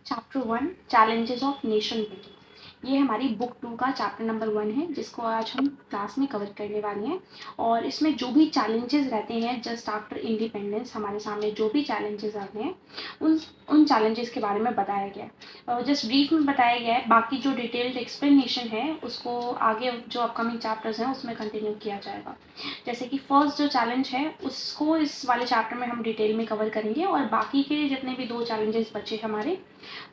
Chapter 1 challenges of nation building. ये हमारी book 2 का चैप्टर नंबर 1 है, जिसको आज हम क्लास में कवर करने वाले हैं। और इसमें जो भी चैलेंजेस रहते हैं जस्ट आफ्टर इंडिपेंडेंस, हमारे सामने जो भी चैलेंजेस आते हैं उन चैलेंजेस के बारे में बताया गया है, जस्ट ब्रीफ में बताया गया है। बाकी जो डिटेल्ड एक्सप्लेनेशन है उसको आगे जो अपकमिंग चैप्टर्स हैं उसमें कंटिन्यू किया जाएगा। जैसे कि फर्स्ट जो चैलेंज है उसको इस वाले चैप्टर में हम डिटेल में कवर करेंगे, और बाकी के जितने भी 2 चैलेंजेस बचे हमारे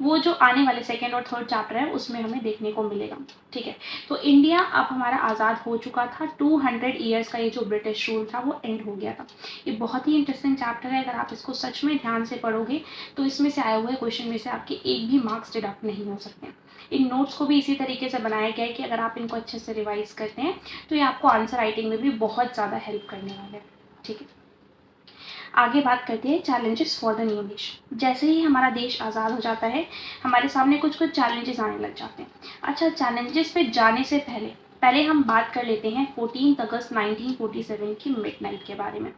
वो जो आने वाले सेकेंड और थर्ड चैप्टर है उसमें हमें देखने को मिलेगा। ठीक है, तो इंडिया अब हमारा आज़ाद हो चुका था। 200 ईयर्स का ये जो ब्रिटिश रूल था वो एंड हो गया था। ये बहुत ही इंटरेस्टिंग चैप्टर है। अगर आप इसको सच में ध्यान से पढ़ोगे तो इसमें से आए हुए क्वेश्चन में से आपके एक भी मार्क्स डिडक्ट नहीं हो सकते। इन नोट्स को भी इसी तरीके से बनाया गया है कि अगर आप इनको अच्छे से रिवाइज करते हैं तो ये आपको आंसर राइटिंग में भी बहुत ज़्यादा हेल्प करने वाले हैं। ठीक है, आगे बात करते हैं challenges for the new nation. जैसे ही हमारा देश आज़ाद हो जाता है हमारे सामने कुछ कुछ चैलेंजेस आने लग जाते हैं। अच्छा, चैलेंजेस पे जाने से पहले हम बात कर लेते हैं 14 अगस्त 1947 की मिडनाइट के बारे में।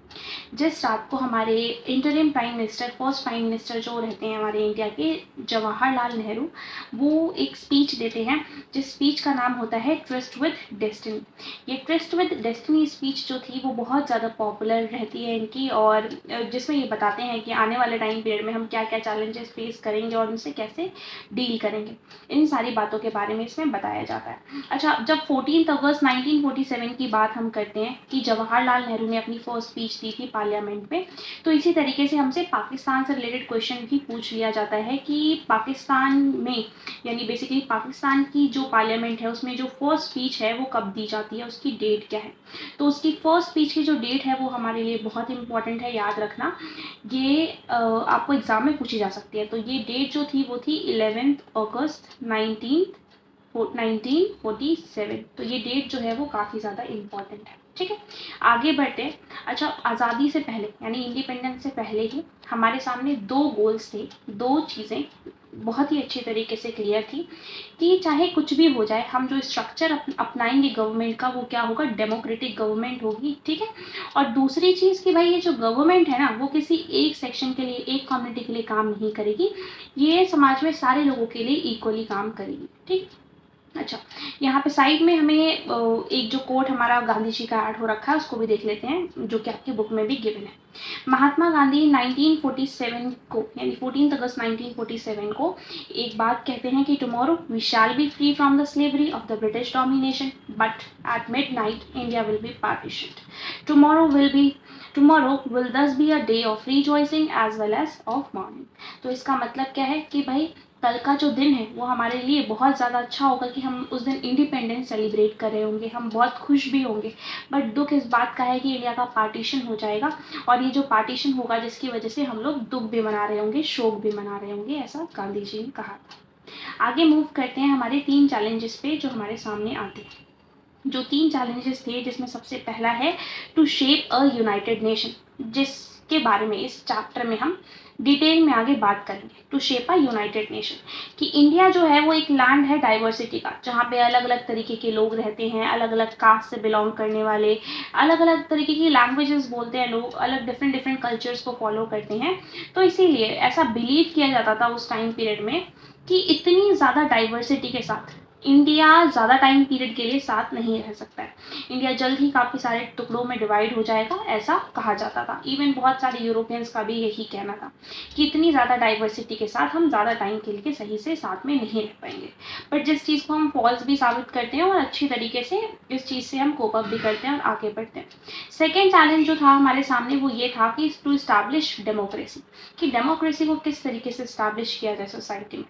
जिस रात को हमारे interim prime minister, first prime minister जो रहते हैं हमारे इंडिया के, जवाहरलाल नेहरू, वो एक स्पीच देते हैं जिस स्पीच का नाम होता है ट्रस्ट विद डेस्टिनी। ये ट्रस्ट विद डेस्टिनी स्पीच जो थी वो बहुत ज़्यादा पॉपुलर रहती है इनकी, और जिसमें ये बताते हैं कि आने वाले टाइम पीरियड में हम क्या क्या चैलेंजेस फेस करेंगे और उनसे कैसे डील करेंगे। इन सारी बातों के बारे में इसमें बताया जाता है। अच्छा, जब 14 अगस्त 1947 की बात हम करते हैं कि जवाहरलाल नेहरू ने अपनी फर्स्ट स्पीच दी थी पार्लियामेंट में, तो इसी तरीके से हमसे पाकिस्तान से रिलेटेड क्वेश्चन भी पूछ लिया जाता है कि पाकिस्तान में, यानी बेसिकली पाकिस्तान की जो पार्लियामेंट है उसमें जो फर्स्ट स्पीच है वो कब दी जाती है, उसकी डेट क्या है। तो उसकी फर्स्ट स्पीच की जो डेट है वो हमारे लिए बहुत इंपॉर्टेंट है, याद रखना। ये आपको एग्जाम में पूछी जा सकती है। तो ये डेट जो थी वो थी 11 अगस्त 1947। तो ये डेट जो है वो काफ़ी ज़्यादा इम्पॉर्टेंट है। ठीक है, आगे बढ़ते हैं। अच्छा, आज़ादी से पहले यानी इंडिपेंडेंस से पहले ही हमारे सामने 2 गोल्स थे, 2 चीज़ें बहुत ही अच्छी तरीके से क्लियर थी कि चाहे कुछ भी हो जाए हम जो स्ट्रक्चर अपनाएंगे गवर्नमेंट का वो क्या होगा, डेमोक्रेटिक गवर्नमेंट होगी। ठीक है, और दूसरी चीज़ कि भाई ये जो गवर्नमेंट है ना वो किसी एक सेक्शन के लिए, एक कम्युनिटी के लिए काम नहीं करेगी, ये समाज में सारे लोगों के लिए इक्वली काम करेगी। ठीक। अच्छा, यहाँ पे साइड में हमें एक जो कोट हमारा गांधी जी का ऐड हो रखा है उसको भी देख लेते हैं, जो कि आपकी बुक में भी गिवन है। महात्मा गांधी 1947 को, यानी 14 अगस्त 1947 को एक बात कहते हैं कि tomorrow we shall be free from the slavery of the British domination, but at midnight India will be partitioned. Tomorrow will thus be a day of rejoicing as well as of mourning। तो इसका मतलब क्या है कि भाई कल का जो दिन है वो हमारे लिए बहुत ज़्यादा अच्छा होगा कि हम उस दिन इंडिपेंडेंस सेलिब्रेट कर रहे होंगे, हम बहुत खुश भी होंगे। बट दुख इस बात का है कि इंडिया का पार्टीशन हो जाएगा, और ये जो पार्टीशन होगा जिसकी वजह से हम लोग दुख भी मना रहे होंगे, शोक भी मना रहे होंगे, ऐसा गांधी जी ने कहा था। आगे मूव करते हैं हमारे 3 चैलेंजेस पे जो हमारे सामने आते हैं। जो 3 चैलेंजेस थे जिसमें सबसे पहला है to shape a united nation, जिसके बारे में इस चैप्टर में हम डिटेल में आगे बात करेंगे। To shape a united nation, कि इंडिया जो है वो एक लैंड है डाइवर्सिटी का, जहाँ पे अलग अलग तरीके के लोग रहते हैं, अलग अलग कास्ट से बिलोंग करने वाले, अलग अलग तरीके की लैंग्वेजेस बोलते हैं लोग, अलग डिफरेंट कल्चर्स को फॉलो करते हैं। तो इसीलिए ऐसा बिलीव किया जाता था उस टाइम पीरियड में कि इतनी ज़्यादा डाइवर्सिटी के साथ इंडिया ज़्यादा टाइम पीरियड के लिए साथ नहीं रह सकता है, इंडिया जल्द ही काफ़ी सारे टुकड़ों में डिवाइड हो जाएगा, ऐसा कहा जाता था। इवन बहुत सारे यूरोपियंस का भी यही कहना था कि इतनी ज़्यादा डाइवर्सिटी के साथ हम ज़्यादा टाइम के लिए सही से साथ में नहीं रह पाएंगे। बट जिस चीज़ को हम फॉल्स भी साबित करते हैं और अच्छी तरीके से इस चीज़ से हम कोप अप भी करते हैं और आगे बढ़ते हैं। सेकेंड चैलेंज जो था हमारे सामने वो ये था कि टू इस्टेब्लिश डेमोक्रेसी, कि डेमोक्रेसी को किस तरीके से इस्टेब्लिश किया जाए सोसाइटी में।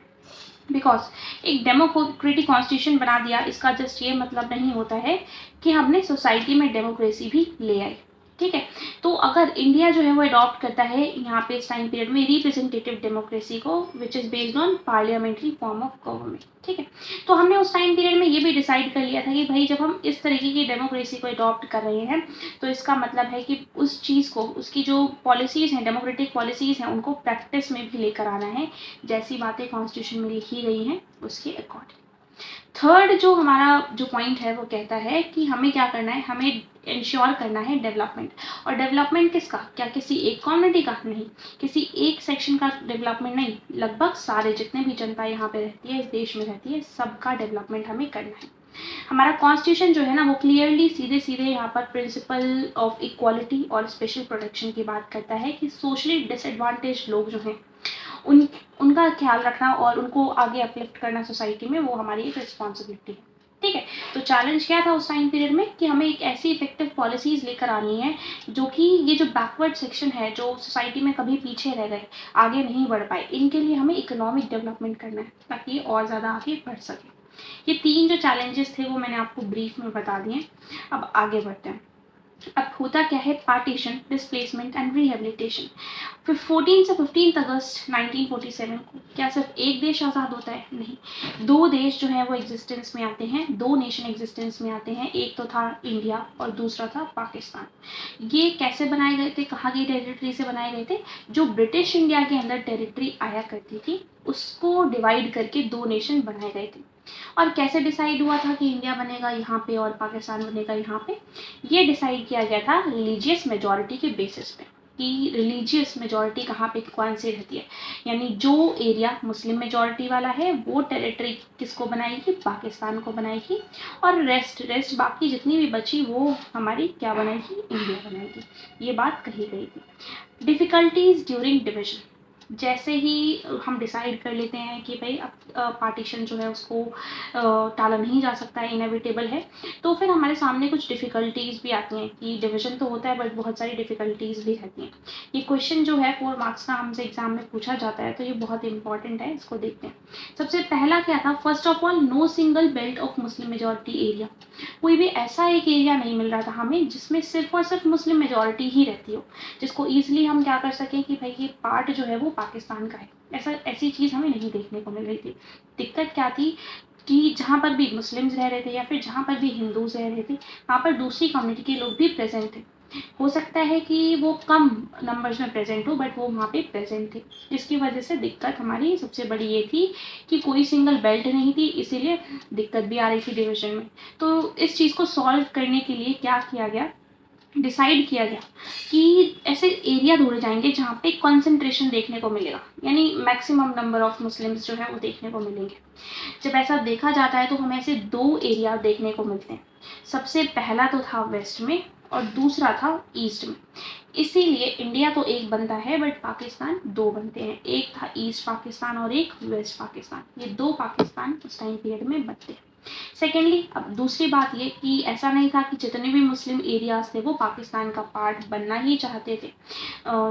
बिकॉज एक डेमोक्रेटिक कॉन्स्टिट्यूशन बना दिया, इसका जस्ट ये मतलब नहीं होता है कि हमने सोसाइटी में डेमोक्रेसी भी ले आई। ठीक है, तो अगर इंडिया जो है वो अडॉप्ट करता है यहाँ पे इस टाइम पीरियड में रिप्रेजेंटेटिव डेमोक्रेसी को, which is based on parliamentary form of government. ठीक है, तो हमने उस टाइम पीरियड में ये भी डिसाइड कर लिया था कि भाई जब हम इस तरीके की डेमोक्रेसी को अडॉप्ट कर रहे हैं तो इसका मतलब है कि उस चीज़ को, उसकी जो पॉलिसीज़ हैं, डेमोक्रेटिक पॉलिसीज़ हैं, उनको प्रैक्टिस में भी लेकर आना है, जैसी बातें कॉन्स्टिट्यूशन में लिखी गई हैं उसके अकॉर्डिंग। थर्ड जो हमारा जो पॉइंट है वो कहता है कि हमें क्या करना है, हमें इंश्योर करना है डेवलपमेंट। और डेवलपमेंट किसका, क्या किसी एक कम्युनिटी का, नहीं, किसी एक सेक्शन का डेवलपमेंट नहीं, लगभग सारे जितने भी जनता यहाँ पे रहती है, इस देश में रहती है, सबका डेवलपमेंट हमें करना है। हमारा कॉन्स्टिट्यूशन जो है ना वो क्लियरली सीधे सीधे यहाँ पर प्रिंसिपल ऑफ इक्वालिटी और स्पेशल प्रोटेक्शन की बात करता है कि सोशली डिसएडवांटेज लोग जो हैं उनका ख्याल रखना और उनको आगे अपलिफ्ट करना सोसाइटी में, वो हमारी एक रिस्पॉन्सिबिलिटी है। ठीक है, तो चैलेंज क्या था उस टाइम पीरियड में कि हमें एक ऐसी इफेक्टिव पॉलिसीज़ लेकर आनी है जो कि ये जो बैकवर्ड सेक्शन है, जो सोसाइटी में कभी पीछे रह गए, आगे नहीं बढ़ पाए, इनके लिए हमें इकोनॉमिक डेवलपमेंट करना है ताकि ये और ज़्यादा आगे बढ़ सके। ये 3 जो चैलेंजेस थे वो मैंने आपको ब्रीफ में बता दिए। अब आगे बढ़ते हैं। अब होता क्या है, पार्टीशन, डिस्प्लेसमेंट एंड रिहेबिलिटेशन। फिर 14 से 15 अगस्त 1947 को क्या सिर्फ एक देश आज़ाद होता है? नहीं, 2 देश जो हैं वो एग्जिस्टेंस में आते हैं, 2 नेशन एग्जिस्टेंस में आते हैं। एक तो था इंडिया और दूसरा था पाकिस्तान। ये कैसे बनाए गए थे, कहाँ की टेरिटरी से बनाए गए थे? जो ब्रिटिश इंडिया के अंदर टेरिटरी आया करती थी उसको डिवाइड करके 2 नेशन बनाए गए थे। और कैसे डिसाइड हुआ था कि इंडिया बनेगा यहाँ पे और पाकिस्तान बनेगा यहाँ पे? ये डिसाइड किया गया था रिलीजियस मेजॉरिटी के बेसिस पे कि रिलीजियस मेजॉरिटी कहाँ पे कौन सी रहती है, यानी जो एरिया मुस्लिम मेजॉरिटी वाला है वो टेरिटरी किसको बनाएगी, पाकिस्तान को बनाएगी, और रेस्ट बाकी जितनी भी बची वो हमारी क्या बनाएगी, इंडिया बनाएगी। ये बात कही गई थी। डिफ़िकल्टीज ड्यूरिंग डिविजन, जैसे ही हम डिसाइड कर लेते हैं कि भाई अब पार्टीशन जो है उसको टाला नहीं जा सकता है, इनएविटेबल है, तो फिर हमारे सामने कुछ डिफ़िकल्टीज़ भी आती हैं कि डिवीज़न तो होता है बट बहुत सारी डिफ़िकल्टीज़ भी रहती हैं। ये क्वेश्चन जो है 4 मार्क्स का हमसे एग्जाम में पूछा जाता है, तो ये बहुत इंपॉर्टेंट है, इसको देखते हैं। सबसे पहला क्या था, first of all know single belt of Muslim majority area. कोई भी ऐसा एक एरिया नहीं मिल रहा था हमें जिसमें सिर्फ और सिर्फ मुस्लिम मेजॉरिटी ही रहती हो, जिसको ईजिली हम क्या कर सकें कि भाई ये पार्ट जो है वो पाकिस्तान का है। ऐसी चीज़ हमें नहीं देखने को मिल रही थी। दिक्कत क्या थी कि जहाँ पर भी मुस्लिम्स रह रहे थे या फिर जहाँ पर भी हिंदूज रह रहे थे, वहाँ पर दूसरी कम्युनिटी के लोग भी प्रेजेंट थे। हो सकता है कि वो कम नंबर्स में प्रेजेंट हो बट वो वहाँ पे प्रेजेंट थे, जिसकी वजह से दिक्कत हमारी सबसे बड़ी ये थी कि कोई सिंगल बेल्ट नहीं थी, इसीलिए दिक्कत भी आ रही थी डिवीजन में। तो इस चीज़ को सॉल्व करने के लिए क्या किया गया, डिसाइड किया गया कि ऐसे एरिया ढूंढे जाएंगे जहाँ पे कंसंट्रेशन देखने को मिलेगा, यानी मैक्सिमम नंबर ऑफ मुस्लिम्स जो है वो देखने को मिलेंगे। जब ऐसा देखा जाता है तो हमें ऐसे 2 एरिया देखने को मिलते हैं। सबसे पहला तो था वेस्ट में और दूसरा था ईस्ट में। इसीलिए इंडिया तो एक बनता है बट पाकिस्तान 2 बनते हैं, एक था ईस्ट पाकिस्तान और एक वेस्ट पाकिस्तान। ये 2 पाकिस्तान उस टाइम पीरियड में बनते हैं। सेकेंडली, अब दूसरी बात ये कि ऐसा नहीं था कि जितने भी मुस्लिम एरियाज थे वो पाकिस्तान का पार्ट बनना ही चाहते थे।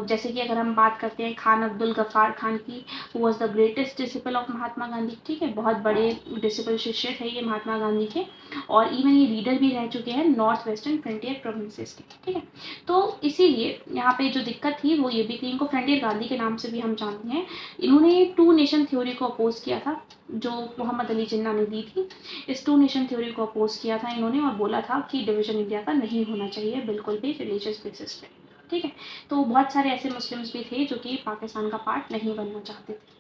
जैसे कि अगर हम बात करते हैं खान अब्दुल गफ़ार खान की, who was the greatest disciple of Mahatma Gandhi. ठीक है, बहुत बड़े डिसिपल शिष्य थे ये महात्मा गांधी के, और इवन ये लीडर भी रह चुके हैं नॉर्थ वेस्टर्न फ्रंटियर प्रोविंसेस के। ठीक है, तो इसीलिए यहाँ पे जो दिक्कत थी वो ये भी थी, इनको फ्रंटियर गांधी के नाम से भी हम जानते हैं। इन्होंने 2 नेशन थ्योरी को अपोज किया था जो मोहम्मद अली जिन्ना ने दी थी। इस 2 नेशन थ्योरी को अपोज किया था इन्होंने और बोला था कि डिवीजन इंडिया का नहीं होना चाहिए बिल्कुल भी रिलीजियस बेसिस पे। ठीक है, तो बहुत सारे ऐसे मुस्लिम्स भी थे जो कि पाकिस्तान का पार्ट नहीं बनना चाहते थे।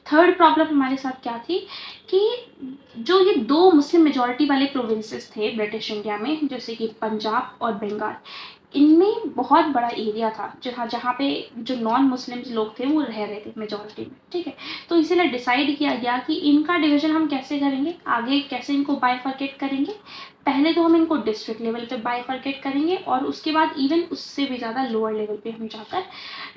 थर्ड प्रॉब्लम हमारे साथ क्या थी कि जो ये 2 मुस्लिम मेजॉरिटी वाले प्रोविंसेस थे ब्रिटिश इंडिया में, जैसे कि पंजाब और बंगाल, इनमें बहुत बड़ा एरिया था जहाँ पे जो नॉन मुस्लिम्स लोग थे वो रह रहे थे मेजॉरिटी में। ठीक है, तो इसीलिए डिसाइड किया गया कि इनका डिवीजन हम कैसे करेंगे, आगे कैसे इनको बाइफर्केट करेंगे। पहले तो हम इनको डिस्ट्रिक्ट लेवल पे बाइफर्केट करेंगे और उसके बाद इवन उससे भी ज़्यादा लोअर लेवल पे हम जाकर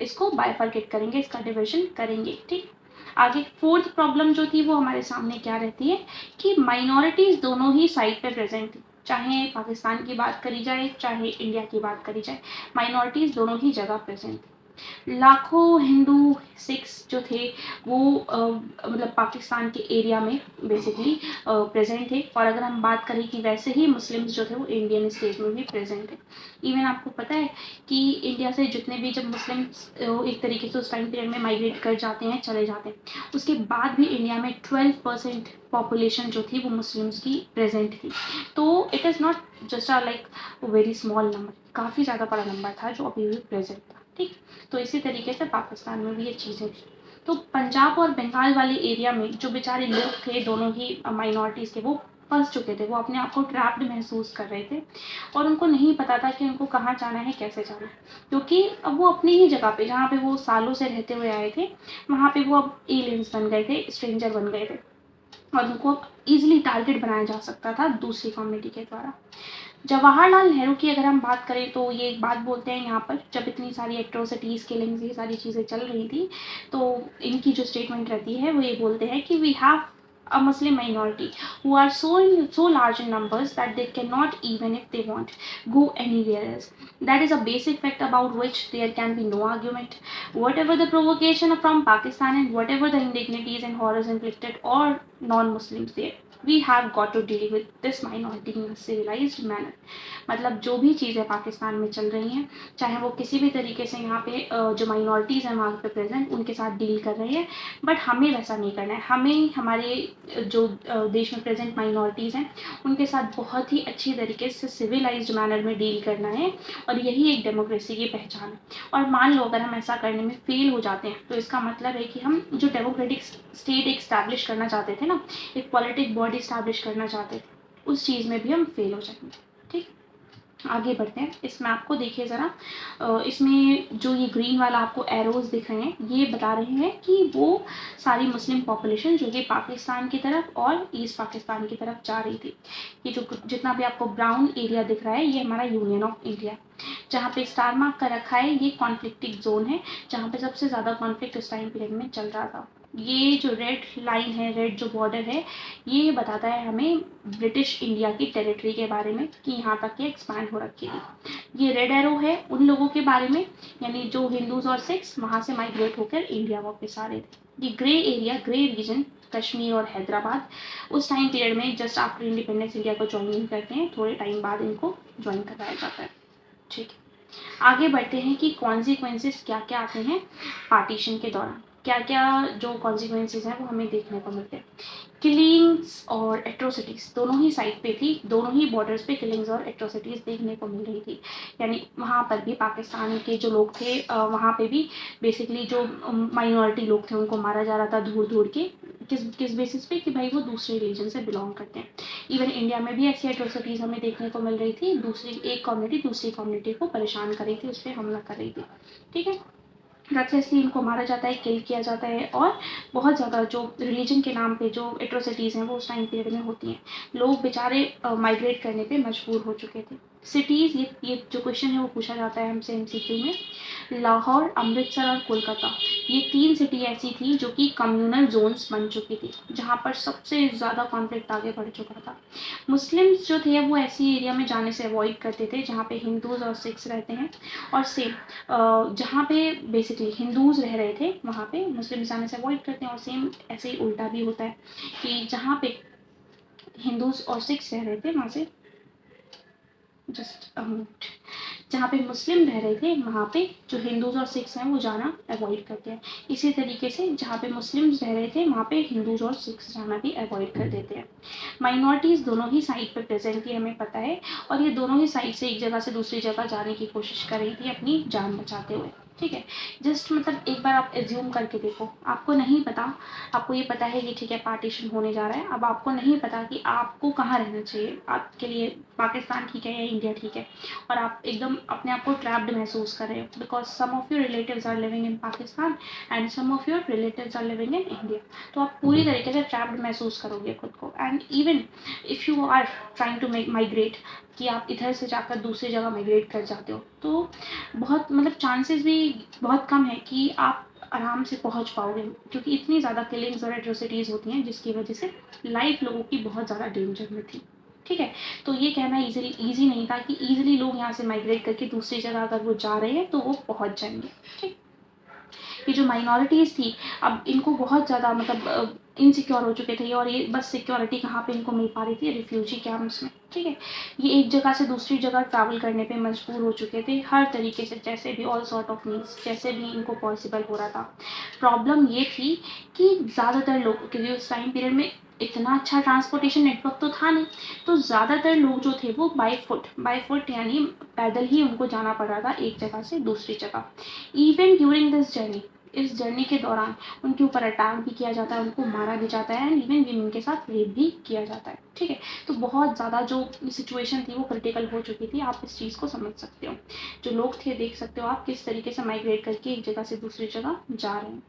इसको बाइफर्केट करेंगे, इसका डिवीजन करेंगे। ठीक, आगे फोर्थ प्रॉब्लम जो थी वो हमारे सामने क्या रहती है कि माइनॉरिटीज़ दोनों ही साइड पे प्रेजेंट थी, चाहे पाकिस्तान की बात करी जाए चाहे इंडिया की बात करी जाए, माइनॉरिटीज़ दोनों ही जगह प्रेजेंट थी। लाखों हिंदू सिख्स जो थे वो मतलब पाकिस्तान के एरिया में बेसिकली प्रेजेंट थे, और अगर हम बात करें कि वैसे ही मुस्लिम्स जो थे वो इंडियन स्टेट में भी प्रेजेंट थे। इवन आपको पता है कि इंडिया से जितने भी जब मुस्लिम्स एक तरीके से उस टाइम पीरियड में माइग्रेट कर जाते हैं, चले जाते हैं, उसके बाद भी इंडिया में 12% पॉपुलेशन जो थी वो मुस्लिम्स की प्रेजेंट थी। तो it is not just like very small number, काफ़ी ज़्यादा बड़ा नंबर था जो अभी भी प्रेजेंट था। ठीक, तो इसी तरीके से पाकिस्तान में भी ये चीज़ें थी। तो पंजाब और बंगाल वाले एरिया में जो बेचारे लोग थे, दोनों ही माइनॉरिटीज़ के, वो फंस चुके थे, वो अपने आप को ट्रैप्ड महसूस कर रहे थे और उनको नहीं पता था कि उनको कहाँ जाना है, कैसे जाना है, क्योंकि अब वो अपनी ही जगह पे, जहाँ पे वो सालों से रहते हुए आए थे, वहाँ पे वो अब एलियंस बन गए थे, स्ट्रेंजर बन गए थे और उनको ईजिली टारगेट बनाया जा सकता था दूसरी कम्युनिटी के द्वारा। जवाहरलाल नेहरू की अगर हम बात करें तो ये एक बात बोलते हैं यहाँ पर, जब इतनी सारी एट्रोसिटीज़, किलिंग्स, ये सारी चीज़ें चल रही थी, तो इनकी जो स्टेटमेंट रहती है वो ये बोलते हैं कि we have a Muslim minority who are so large in numbers that they cannot, even if they want, go anywhere else. That is a basic fact about which there can be no argument. Whatever the provocation from Pakistan and whatever the indignities and horrors inflicted or non-Muslims there, we have got to deal with this minority in a civilized manner. मतलब जो भी चीज़ें पाकिस्तान में चल रही हैं, चाहे वो किसी भी तरीके से यहाँ पे जो माइनॉरिटीज़ हैं वहाँ पे प्रेजेंट, उनके साथ डील कर रही है, बट हमें वैसा नहीं करना है। हमें हमारे जो देश में प्रेजेंट माइनॉरिटीज़ हैं उनके साथ बहुत ही अच्छी तरीके से सिविलाइज्ड मैनर में डील करना है और यही एक डेमोक्रेसी की पहचान है। और मान लो अगर हम ऐसा करने में फेल हो जाते हैं तो इसका मतलब है कि हम जो डेमोक्रेटिक स्टेट इस्टेब्लिश करना चाहते थे ना, एक पॉलिटिक बॉडी इस्टेब्लिश करना चाहते थे, उस चीज़ में भी हम फेल हो जाएंगे। ठीक, आगे बढ़ते हैं। इसमें आपको देखिए ज़रा, इसमें जो ये ग्रीन वाला आपको एरोज़ दिख रहे हैं, ये बता रहे हैं कि वो सारी मुस्लिम पॉपुलेशन जो कि पाकिस्तान की तरफ और ईस्ट पाकिस्तान की तरफ जा रही थी। ये जो जितना भी आपको ब्राउन एरिया दिख रहा है, ये हमारा यूनियन ऑफ इंडिया। जहाँ पे स्टार मार्क कर रखा है, ये कॉन्फ्लिक्टिक जोन है, जहाँ पे सबसे ज़्यादा कॉन्फ्लिक्ट उस टाइम पीरियड में चल रहा था। ये जो रेड लाइन है, रेड जो बॉर्डर है, ये बताता है हमें ब्रिटिश इंडिया की टेरिटरी के बारे में कि यहाँ तक ये एक्सपैंड हो रखी थी। ये रेड एरो है उन लोगों के बारे में, यानी जो हिंदूज और सिख्स वहाँ से माइग्रेट होकर इंडिया वापस आ रहे थे। ये grey area, grey region, Kashmir और हैदराबाद उस टाइम पीरियड में जस्ट आफ्टर इंडिपेंडेंस इंडिया को ज्वाइन करते हैं, थोड़े टाइम बाद इनको ज्वाइन करवाया जाता है। ठीक है, आगे बढ़ते हैं कि कॉन्सिक्वेंसेस क्या क्या आते हैं पार्टीशन के दौरान, क्या क्या जो कॉन्सिक्वेंसेस हैं वो हमें देखने को मिलते हैं। किलिंग्स और एट्रोसिटीज़ दोनों ही साइड पे थी, दोनों ही बॉर्डर्स पे किलिंग्स और एट्रोसिटीज़ देखने को मिल रही थी। यानी वहाँ पर भी पाकिस्तान के जो लोग थे, वहाँ पे भी बेसिकली जो माइनॉरिटी लोग थे उनको मारा जा रहा था दूर दूर के, किस बेसिस पे कि भाई वो दूसरे रिलीजन से बिलोंग करते हैं। इवन इंडिया में भी ऐसी एट्रोसिटीज़ हमें देखने को मिल रही थी, दूसरी एक कम्युनिटी दूसरी कम्युनिटी को परेशान कर रही थी, उस पर हमला कर रही थी। ठीक है, रथलेसली इनको मारा जाता है, किल किया जाता है और बहुत ज़्यादा जो रिलीजन के नाम पे जो एट्रोसिटीज़ हैं वो उस टाइम पीरियड में होती हैं। लोग बेचारे माइग्रेट करने पे मजबूर हो चुके थे। सिटीज़, ये जो क्वेश्चन है वो पूछा जाता है हमसे एमसीक्यू में। लाहौर, अमृतसर और कोलकाता, ये 3 सिटी ऐसी थी जो कि कम्युनल जोन्स बन चुकी थी, जहाँ पर सबसे ज़्यादा कॉन्फ्लिक्ट आगे बढ़ चुका था। मुस्लिम्स जो थे वो ऐसी एरिया में जाने से अवॉइड करते थे जहाँ पे हिंदूज़ और सिख्स रहते हैं, और सेम जहाँ पे बेसिकली हिंदूज़ रह रहे थे वहाँ पे मुस्लिम जाने से अवॉइड करते हैं, और सेम ऐसे ही उल्टा भी होता है कि जहाँ पे हिंदूज़ और सिख्स रह रहे थे वहाँ से जहाँ पे मुस्लिम रह रहे थे वहाँ पे जो हिंदूज़ और सिख्स हैं वो जाना अवॉइड करते हैं। इसी तरीके से जहाँ पे मुस्लिम्स रह रहे थे वहाँ पे हिंदूज़ और सिख्स जाना भी अवॉइड कर देते हैं। माइनॉरिटीज़ दोनों ही साइड पे प्रेजेंट थी, हमें पता है, और ये दोनों ही साइड से एक जगह से दूसरी जगह जाने की कोशिश कर रही थी अपनी जान बचाते हुए। ठीक है, जस्ट मतलब एक बार आप एज्यूम करके देखो, आपको नहीं पता, आपको ये पता है कि ठीक है पार्टीशन होने जा रहा है, अब आपको नहीं पता कि आपको कहाँ रहना चाहिए, आपके लिए पाकिस्तान ठीक है या इंडिया ठीक है, और आप एकदम अपने आप को ट्रैप्ड महसूस कर रहे हो because some of your relatives are living in Pakistan and some of your relatives are living in India. तो आप पूरी तरीके से ट्रैप्ड महसूस करोगे खुद को। And even if you are trying to migrate, कि आप इधर से जाकर दूसरी जगह माइग्रेट कर जाते हो, तो बहुत मतलब चांसेस भी बहुत कम है कि आप आराम से पहुंच पाओगे, क्योंकि इतनी ज़्यादा किलिंग्स और एट्रोसिटीज़ होती हैं जिसकी वजह से लाइफ लोगों की बहुत ज़्यादा डेंजर में थी। ठीक है, तो ये कहना ईजी नहीं था कि ईजिली लोग यहाँ से माइग्रेट करके दूसरी जगह अगर वो जा रहे हैं तो वो पहुँच जाएंगे। ठीक, ये जो माइनॉरिटीज़ थी अब इनको बहुत ज़्यादा मतलब इनसिक्योर हो चुके थे, और ये बस सिक्योरिटी कहाँ पे इनको मिल पा रही थी, रिफ्यूजी कैंप्स में। ठीक है, ये एक जगह से दूसरी जगह ट्रैवल करने पे मजबूर हो चुके थे हर तरीके से, जैसे भी ऑल सॉर्ट ऑफ मीन्स जैसे भी इनको पॉसिबल हो रहा था। प्रॉब्लम ये थी कि ज़्यादातर लोग, क्योंकि उस टाइम पीरियड में इतना अच्छा ट्रांसपोर्टेशन नेटवर्क तो था नहीं, तो ज़्यादातर लोग जो थे वो बाय फुट यानी पैदल ही उनको जाना पड़ रहा था एक जगह से दूसरी जगह। इवन ड्यूरिंग दिस जर्नी, इस जर्नी के दौरान उनके ऊपर अटैक भी किया जाता है, उनको मारा भी जाता है एंड इवन विमेन के साथ रेप भी किया जाता है। ठीक है, तो बहुत ज़्यादा जो सिचुएशन थी वो क्रिटिकल हो चुकी थी। आप इस चीज़ को समझ सकते हो, जो लोग थे देख सकते हो आप किस तरीके से माइग्रेट करके एक जगह से दूसरी जगह जा रहे हैं।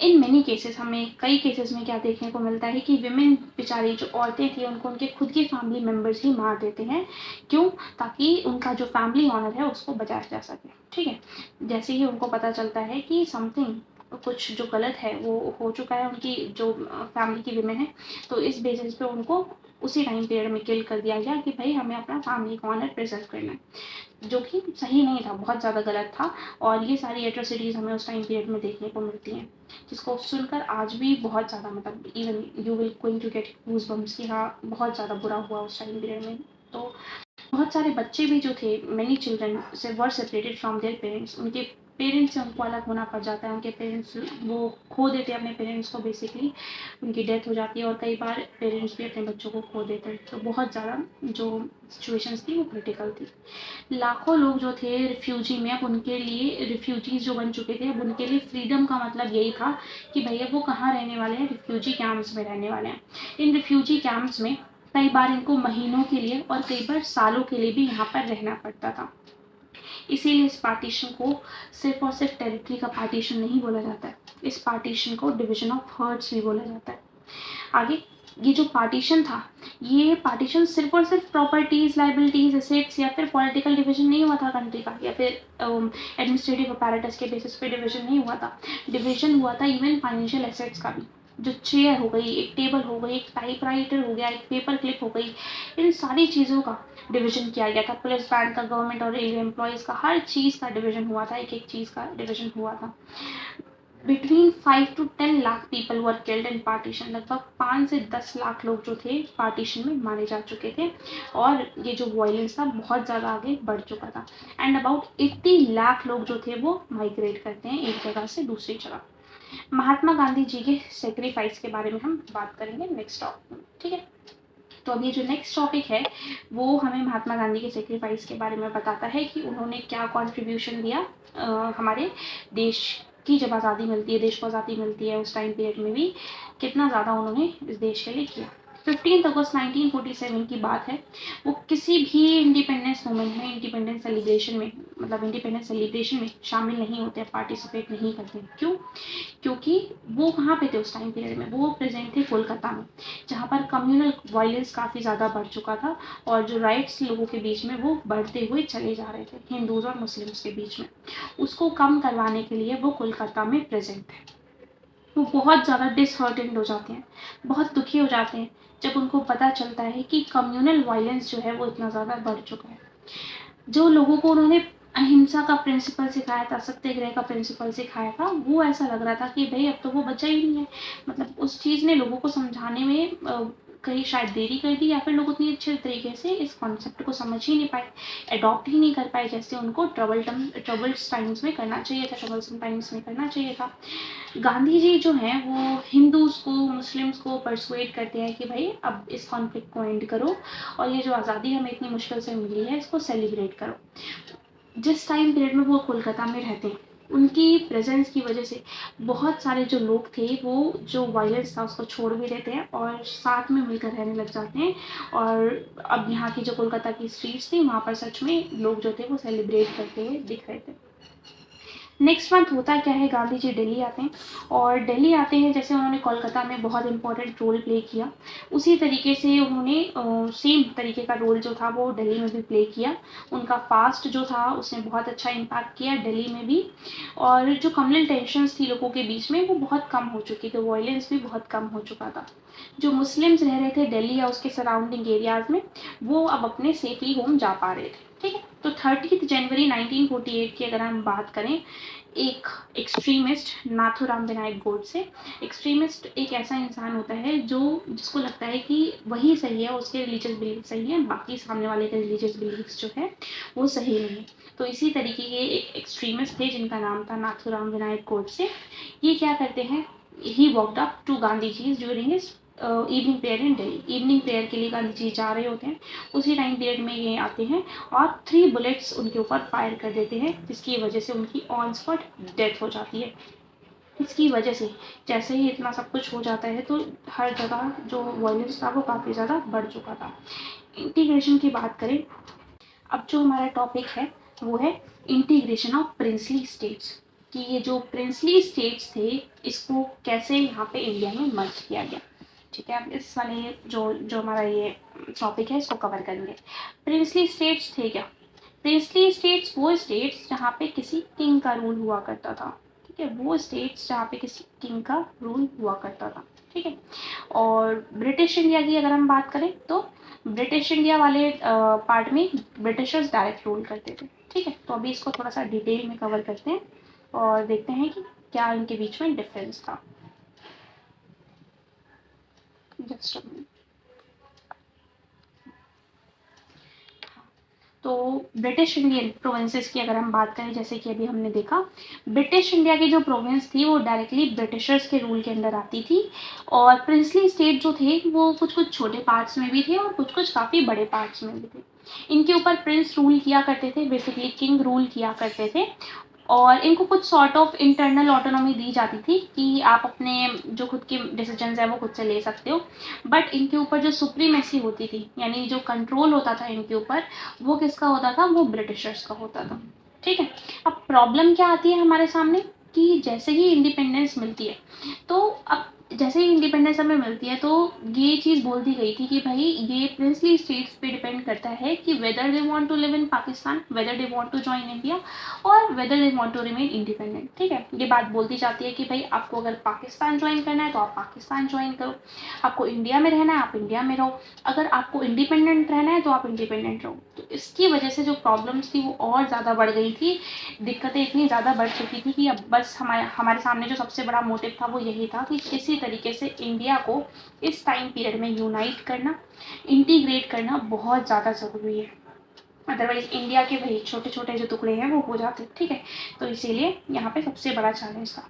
इन मेनी केसेस हमें कई केसेस में क्या देखने को मिलता है कि विमेन बेचारी जो औरतें थी उनको उनके खुद के फैमिली मेम्बर्स ही मार देते हैं। क्यों? ताकि उनका जो फैमिली ऑनर है उसको बचाया जा सके। ठीक है, जैसे ही उनको पता चलता है कि समथिंग कुछ जो गलत है वो हो चुका है उनकी जो फैमिली की विमेन है, तो इस बेसिस पे उनको उसी टाइम पीरियड में किल कर दिया गया कि भाई हमें अपना फैमिली का ऑनर प्रिजर्व करना है, जो कि सही नहीं था, बहुत ज़्यादा गलत था। और ये सारी एट्रोसिटीज़ हमें उस टाइम पीरियड में देखने को मिलती हैं, जिसको सुनकर आज भी बहुत ज़्यादा मतलब even you will going to get goosebumps कि हाँ बहुत ज़्यादा बुरा हुआ उस टाइम पीरियड में। तो बहुत सारे बच्चे भी जो थे, मेनी चिल्ड्रन से वर सेपरेटेड फ्रॉम देयर पेरेंट्स, उनके पेरेंट्स से उनको अलग होना पड़ जाता है, उनके पेरेंट्स वो खो देते हैं अपने पेरेंट्स को, बेसिकली उनकी डेथ हो जाती है और कई बार पेरेंट्स भी अपने बच्चों को खो देते हैं। तो बहुत ज़्यादा जो सिचुएशंस थी वो क्रिटिकल थी। लाखों लोग जो थे रिफ्यूजी में, अब उनके लिए रिफ्यूजीज जो बन चुके थे, अब उनके लिए फ्रीडम का मतलब यही था कि भैया वो कहाँ रहने वाले हैं, रिफ्यूजी कैंप्स में रहने वाले हैं। इन रिफ्यूजी कैंप्स में कई बार इनको महीनों के लिए और कई बार सालों के लिए भी यहाँ पर रहना पड़ता था। इसीलिए इस पार्टीशन को सिर्फ और सिर्फ टेरिटरी का पार्टीशन नहीं बोला जाता है, इस पार्टीशन को डिवीजन ऑफ हर्ट्स भी बोला जाता है। आगे ये जो पार्टीशन था, ये पार्टीशन सिर्फ और सिर्फ प्रॉपर्टीज, लाइबिलिटीज, एसेट्स या फिर पॉलिटिकल डिवीजन नहीं हुआ था कंट्री का, या फिर एडमिनिस्ट्रेटिव अपैरेटस के बेसिस पे डिवीजन नहीं हुआ था। डिवीजन हुआ था इवन फाइनेंशियल एसेट्स का भी। जो चेयर हो गई, एक टेबल हो गई, एक टाइपराइटर हो गया, एक पेपर क्लिप हो गई, इन सारी चीज़ों का डिवीजन किया गया था। पुलिस बैंक का, गवर्नमेंट और रेलवे एम्प्लॉयज़ का, हर चीज़ का डिवीजन हुआ था, एक एक चीज़ का डिवीजन हुआ था। Between 5 to 10 lakh people were killed in partition. लगभग 5 से 10 लाख लोग जो थे पार्टीशन में मारे जा चुके थे और ये जो वायलेंस था बहुत ज़्यादा आगे बढ़ चुका था। एंड अबाउट 80 लाख लोग जो थे वो माइग्रेट करते हैं एक जगह से दूसरी जगह। महात्मा गांधी जी के सेक्रीफाइस के बारे में हम बात करेंगे नेक्स्ट टॉपिक में। ठीक है, तो अभी जो नेक्स्ट टॉपिक है वो हमें महात्मा गांधी के सेक्रीफाइस के बारे में बताता है कि उन्होंने क्या कंट्रीब्यूशन दिया हमारे देश की, जब आज़ादी मिलती है, देश को आज़ादी मिलती है, उस टाइम पीरियड में भी कितना ज़्यादा उन्होंने इस देश के लिए किया। 15 अगस्त 1947 की बात है। वो किसी भी इंडिपेंडेंस मूवमेंट में, इंडिपेंडेंस सेलिब्रेशन में, मतलब इंडिपेंडेंस सेलिब्रेशन में शामिल नहीं होते, पार्टिसिपेट नहीं करते। क्यों? क्योंकि वो कहाँ पे थे उस टाइम पीरियड में? वो प्रेजेंट थे कोलकाता में, जहाँ पर कम्युनल वायलेंस काफ़ी ज़्यादा बढ़ चुका था और जो राइट्स लोगों के बीच में वो बढ़ते हुए चले जा रहे थे, हिंदूज़ और मुस्लिम्स के बीच में। उसको कम करवाने के लिए वो कोलकाता में प्रेजेंट थे। वो बहुत ज़्यादा डिसहर्टेंड हो जाते हैं, बहुत दुखी हो जाते हैं जब उनको पता चलता है कि कम्युनल वायलेंस जो है वो इतना ज़्यादा बढ़ चुका है। जो लोगों को उन्होंने अहिंसा का प्रिंसिपल सिखाया था, सत्याग्रह का प्रिंसिपल सिखाया था, वो ऐसा लग रहा था कि भाई अब तो वो बचा ही नहीं है। मतलब उस चीज़ ने लोगों को समझाने में कहीं शायद देरी कर दी, या फिर लोग उतनी अच्छे तरीके से इस कॉन्सेप्ट को समझ ही नहीं पाए, अडॉप्ट ही नहीं कर पाए, जैसे उनको ट्रबल्स टाइम्स में करना चाहिए था, ट्रबल्सम टाइम्स में करना चाहिए था। गांधी जी जो हैं वो हिंदूज़ को, मुस्लिम्स को परसुएट करते हैं कि भाई अब इस कॉन्फ्लिक्ट को एंड करो और ये जो आज़ादी हमें इतनी मुश्किल से मिली है इसको सेलिब्रेट करो। जिस टाइम पीरियड में वो कोलकाता में रहते हैं, उनकी प्रेजेंस की वजह से बहुत सारे जो लोग थे वो जो वायलेंस था उसको छोड़ भी देते हैं और साथ में मिलकर रहने लग जाते हैं। और अब यहाँ की जो कोलकाता की स्ट्रीट्स थी वहाँ पर सच में लोग जो थे वो सेलिब्रेट करते हुए दिख रहे थे। नेक्स्ट मंथ होता क्या है, गांधी जी दिल्ली आते हैं और दिल्ली आते हैं, जैसे उन्होंने कोलकाता में बहुत इंपॉर्टेंट रोल प्ले किया उसी तरीके से उन्होंने सेम तरीके का रोल जो था वो दिल्ली में भी प्ले किया। उनका फास्ट जो था उसने बहुत अच्छा इम्पैक्ट किया दिल्ली में भी, और जो कम्युनल टेंशन्स थी लोगों के बीच में वो बहुत कम हो चुकी थी, वायलेंस भी बहुत कम हो चुका था। जो मुस्लिम्स रह रहे थे दिल्ली या उसके सराउंडिंग एरियाज़ में वो अब अपने सेफली होम जा पा रहे थे। ठीक है, तो 30 जनवरी 1948 की अगर हम बात करें, एक एक्सट्रीमिस्ट नाथूराम विनायक गोडसे। एक्सट्रीमिस्ट एक ऐसा इंसान होता है जो जिसको लगता है कि वही सही है, उसके रिलीजियस बिलीफ सही है, बाकी सामने वाले के रिलीजियस बिलीफ्स जो है वो सही नहीं है। तो इसी तरीके के एक एक्सट्रीमिस्ट थे जिनका नाम था नाथूराम विनायक गोडसे। ये क्या करते हैं, he walked up to Gandhi ji during his evening prayer in Delhi, evening prayer के लिए गांधी जी जा रहे होते हैं, उसी टाइम पीरियड में ये आते हैं और 3 बुलेट्स उनके ऊपर फायर कर देते हैं, जिसकी वजह से उनकी ऑन स्पॉट डेथ हो जाती है। इसकी वजह से जैसे ही इतना सब कुछ हो जाता है तो हर जगह जो वायलेंस था वो काफ़ी ज़्यादा बढ़ चुका था। इंटीग्रेशन की बात करें, अब जो हमारा टॉपिक है वो है इंटीग्रेशन ऑफ प्रिंसली स्टेट्स, कि ये जो प्रिंसली स्टेट्स थे इसको कैसे यहाँ पे इंडिया में मर्ज किया गया। ठीक है, अब इस वाले जो जो हमारा ये टॉपिक है इसको कवर करेंगे। प्रिंसली स्टेट्स थे क्या? प्रिंसली स्टेट्स वो स्टेट्स जहाँ पे किसी किंग का रूल हुआ करता था। ठीक है, वो स्टेट्स जहाँ पे किसी किंग का रूल हुआ करता था। ठीक है, और ब्रिटिश इंडिया की अगर हम बात करें तो ब्रिटिश इंडिया वाले पार्ट में ब्रिटिशर्स डायरेक्ट रूल करते थे। ठीक है, तो अभी इसको थोड़ा सा डिटेल में कवर करते हैं और देखते हैं कि क्या इनके बीच में डिफरेंस था। जस्ट तो ब्रिटिश इंडियन प्रोविंसेस की अगर हम बात करें, जैसे कि अभी हमने देखा ब्रिटिश इंडिया की जो प्रोविंस थी वो डायरेक्टली ब्रिटिशर्स के रूल के अंदर आती थी, और प्रिंसली स्टेट जो थे वो कुछ कुछ छोटे पार्ट्स में भी थे और कुछ कुछ काफ़ी बड़े पार्ट्स में भी थे। इनके ऊपर प्रिंस रूल किया करते थे, बेसिकली किंग रूल किया करते थे, और इनको कुछ सॉर्ट ऑफ इंटरनल ऑटोनॉमी दी जाती थी कि आप अपने जो खुद के डिसीजंस हैं वो खुद से ले सकते हो, बट इनके ऊपर जो सुप्रीमेसी होती थी, यानी जो कंट्रोल होता था इनके ऊपर, वो किसका होता था? वो ब्रिटिशर्स का होता था। ठीक है, अब प्रॉब्लम क्या आती है हमारे सामने कि जैसे ही इंडिपेंडेंस मिलती है, तो अब जैसे ही इंडिपेंडेंस हमें मिलती है तो ये चीज़ बोल दी गई थी कि भाई ये प्रिंसली स्टेट्स पे डिपेंड करता है कि whether they want to live in Pakistan, whether they want to join India, और whether they want to remain independent. ठीक है, ये बात बोलती जाती है कि भाई आपको अगर पाकिस्तान ज्वाइन करना है तो आप पाकिस्तान ज्वाइन करो, आपको इंडिया में रहना है आप इंडिया में रहो, अगर आपको इंडिपेंडेंट रहना है तो आप इंडिपेंडेंट रहो। तो इसकी वजह से जो प्रॉब्लम्स थी वो और ज़्यादा बढ़ गई थी, दिक्कतें इतनी ज़्यादा बढ़ चुकी थी कि अब बस हमारे सामने जो सबसे बड़ा मोटिव था वो यही था कि किसी तरीके से इंडिया को इस टाइम पीरियड में यूनाइट करना, इंटीग्रेट करना बहुत ज़्यादा ज़रूरी है, अदरवाइज इंडिया के वही छोटे छोटे जो टुकड़े हैं वो हो जाते। ठीक है, तो इसीलिए यहाँ पे सबसे बड़ा चैलेंज था।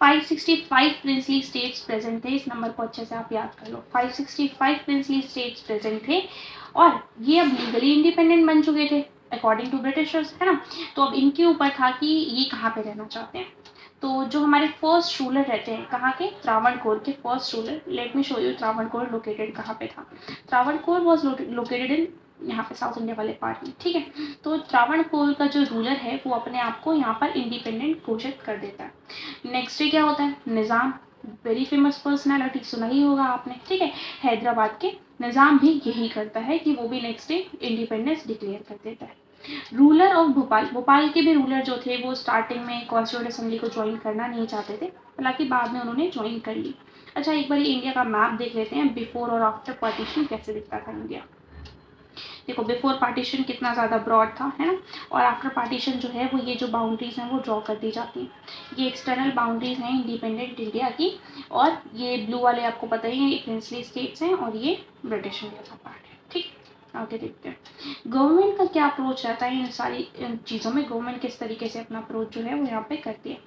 565 प्रिंसली स्टेट्स प्रेजेंट थे, इस नंबर को अच्छे से आप याद कर लो। 565 प्रिंसली स्टेट्स प्रेजेंट थे और ये अब लीगली इंडिपेंडेंट बन चुके थे अकॉर्डिंग टू ब्रिटिशर्स, है ना। तो अब इनके ऊपर था कि ये कहाँ पे रहना चाहते हैं। तो जो हमारे फर्स्ट रूलर रहते हैं कहाँ के? त्रावणकोर के first ruler. Let me show you Travancore located कहाँ पे था। त्रावणकोर वॉज लोकेटेड इन यहाँ पे साउथ इंडिया वाले पार्ट में। ठीक है, तो त्रावणकोर का जो रूलर है वो अपने आप को यहाँ पर इंडिपेंडेंट घोषित कर देता है। नेक्स्ट डे क्या होता है? निज़ाम, वेरी फेमस पर्सनैलिटी, सुना ही होगा आपने। ठीक है, हैदराबाद के निज़ाम भी यही करता है कि वो भी नेक्स्ट डे इंडिपेंडेंस डिक्लेयर कर देता है। रूलर ऑफ भोपाल, भोपाल के भी रूलर जो थे वो स्टार्टिंग में कॉन्स्टिट्यूंट असेंबली को ज्वाइन करना नहीं चाहते थे, हालांकि बाद में उन्होंने ज्वाइन कर ली। अच्छा, एक बार इंडिया का मैप देख लेते हैं, बिफोर और आफ्टर पार्टीशन कैसे दिखता था इंडिया। देखो, बिफोर पार्टीशन कितना ज़्यादा ब्रॉड था, है ना, और आफ्टर पार्टीशन जो है वो ये जो बाउंड्रीज हैं वो ड्रॉ कर दी जाती हैं। ये एक्सटर्नल बाउंड्रीज हैं इंडिपेंडेंट इंडिया की, और ये ब्लू वाले आपको पता ही है ये प्रिंसली स्टेट्स हैं और ये ब्रिटिश इंडिया का पार्ट है। ठीक, आगे देखते हैं गवर्नमेंट का क्या अप्रोच रहता है इन सारी चीज़ों में। गवर्नमेंट किस तरीके से अपना अप्रोच जो है वो यहाँ पे करती है।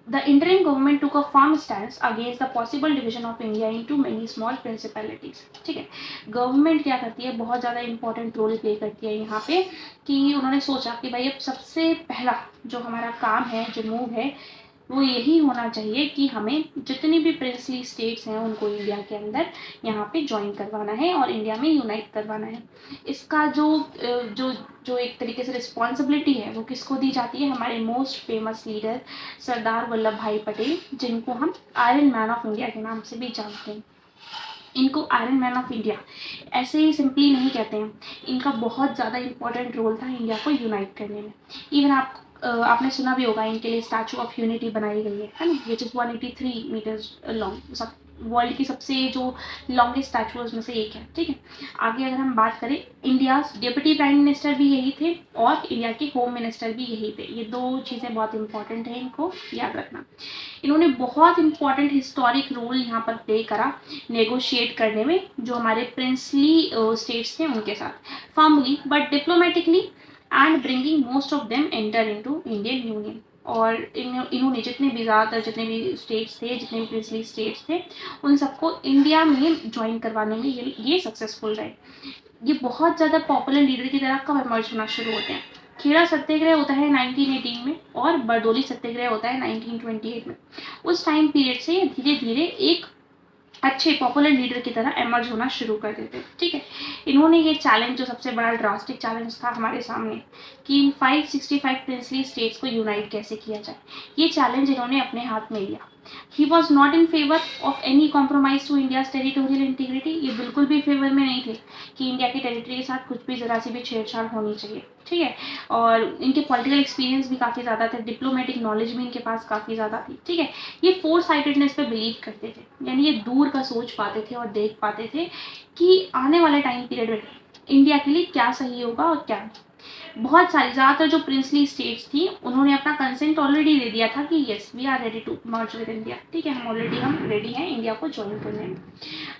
The interim government took a firm stand against the possible division of India into many small principalities. ठीक है, गवर्नमेंट क्या करती है, बहुत ज़्यादा इंपॉर्टेंट रोल प्ले करती है यहाँ पे, कि उन्होंने सोचा कि भाई अब सबसे पहला जो हमारा काम है, जो मूव है, वो यही होना चाहिए कि हमें जितनी भी प्रिंसली स्टेट्स हैं उनको इंडिया के अंदर यहाँ पे ज्वाइन करवाना है और इंडिया में यूनाइट करवाना है। इसका जो जो एक तरीके से रिस्पॉन्सिबिलिटी है वो किसको दी जाती है? हमारे most famous leader Sardar Vallabh भाई पटेल, जिनको हम आयरन मैन ऑफ इंडिया के नाम से भी जानते हैं। इनको आयरन मैन ऑफ इंडिया ऐसे ही सिंपली नहीं कहते हैं, इनका बहुत ज़्यादा इंपॉर्टेंट रोल था इंडिया को यूनाइट करने में। इवन आपने सुना भी होगा इनके लिए स्टैचू ऑफ यूनिटी बनाई गई है ना, which is 183 metres long, world की सबसे जो लॉन्गेस्ट स्टैचूज में से एक है। ठीक है, आगे अगर हम बात करें, इंडिया डिप्टी प्राइम मिनिस्टर भी यही थे और इंडिया के होम मिनिस्टर भी यही थे। ये दो चीज़ें बहुत इंपॉर्टेंट हैं, इनको याद रखना। इन्होंने बहुत इंपॉर्टेंट हिस्टोरिक रोल यहाँ पर प्ले करा नेगोशिएट करने में, जो हमारे प्रिंसली स्टेट्स थे उनके साथ, firmly but diplomatically, and bringing most of them enter into Indian union. और इन्होंने जितने भी ज़्यादातर जितने भी स्टेट्स थे, जितने भी प्रिंसली स्टेट्स थे, उन सबको इंडिया में ज्वाइन करवाने में ये सक्सेसफुल रहे। ये बहुत ज़्यादा पॉपुलर लीडर की तरह कब इमर्ज होना शुरू होते हैं? खेड़ा सत्याग्रह होता है 1918 में और बरदोली सत्याग्रह होता है 1928 में। उस टाइम पीरियड से धीरे धीरे एक अच्छे पॉपुलर लीडर की तरह एमर्ज होना शुरू कर देते। ठीक है, इन्होंने ये चैलेंज, जो सबसे बड़ा ड्रास्टिक चैलेंज था हमारे सामने, कि इन 565 प्रिंसली स्टेट्स को यूनाइट कैसे किया जाए, ये चैलेंज इन्होंने अपने हाथ में लिया। He was not in favour of any compromise to India's territorial integrity. ये बिल्कुल भी फेवर में नहीं थे कि इंडिया की टेरिटरी के साथ कुछ भी ज़रा सी भी छेड़छाड़ होनी चाहिए। ठीक है, और इनके पॉलिटिकल एक्सपीरियंस भी काफ़ी ज़्यादा थे, डिप्लोमेटिक नॉलेज भी इनके पास काफ़ी ज़्यादा थी। ठीक है, ये फोर साइडेडनेस पे बिलीव करते थे, यानी ये दूर का सोच पाते थे और देख पाते थे कि आने वाले टाइम पीरियड में इंडिया के लिए क्या सही होगा और क्या नहीं। बहुत सारी, ज़्यादातर जो प्रिंसली स्टेट्स थी, उन्होंने अपना कंसेंट ऑलरेडी दे दिया था कि yes we are ready to merge with India. ठीक है, हम रेडी हैं इंडिया को ज्वाइन करने में।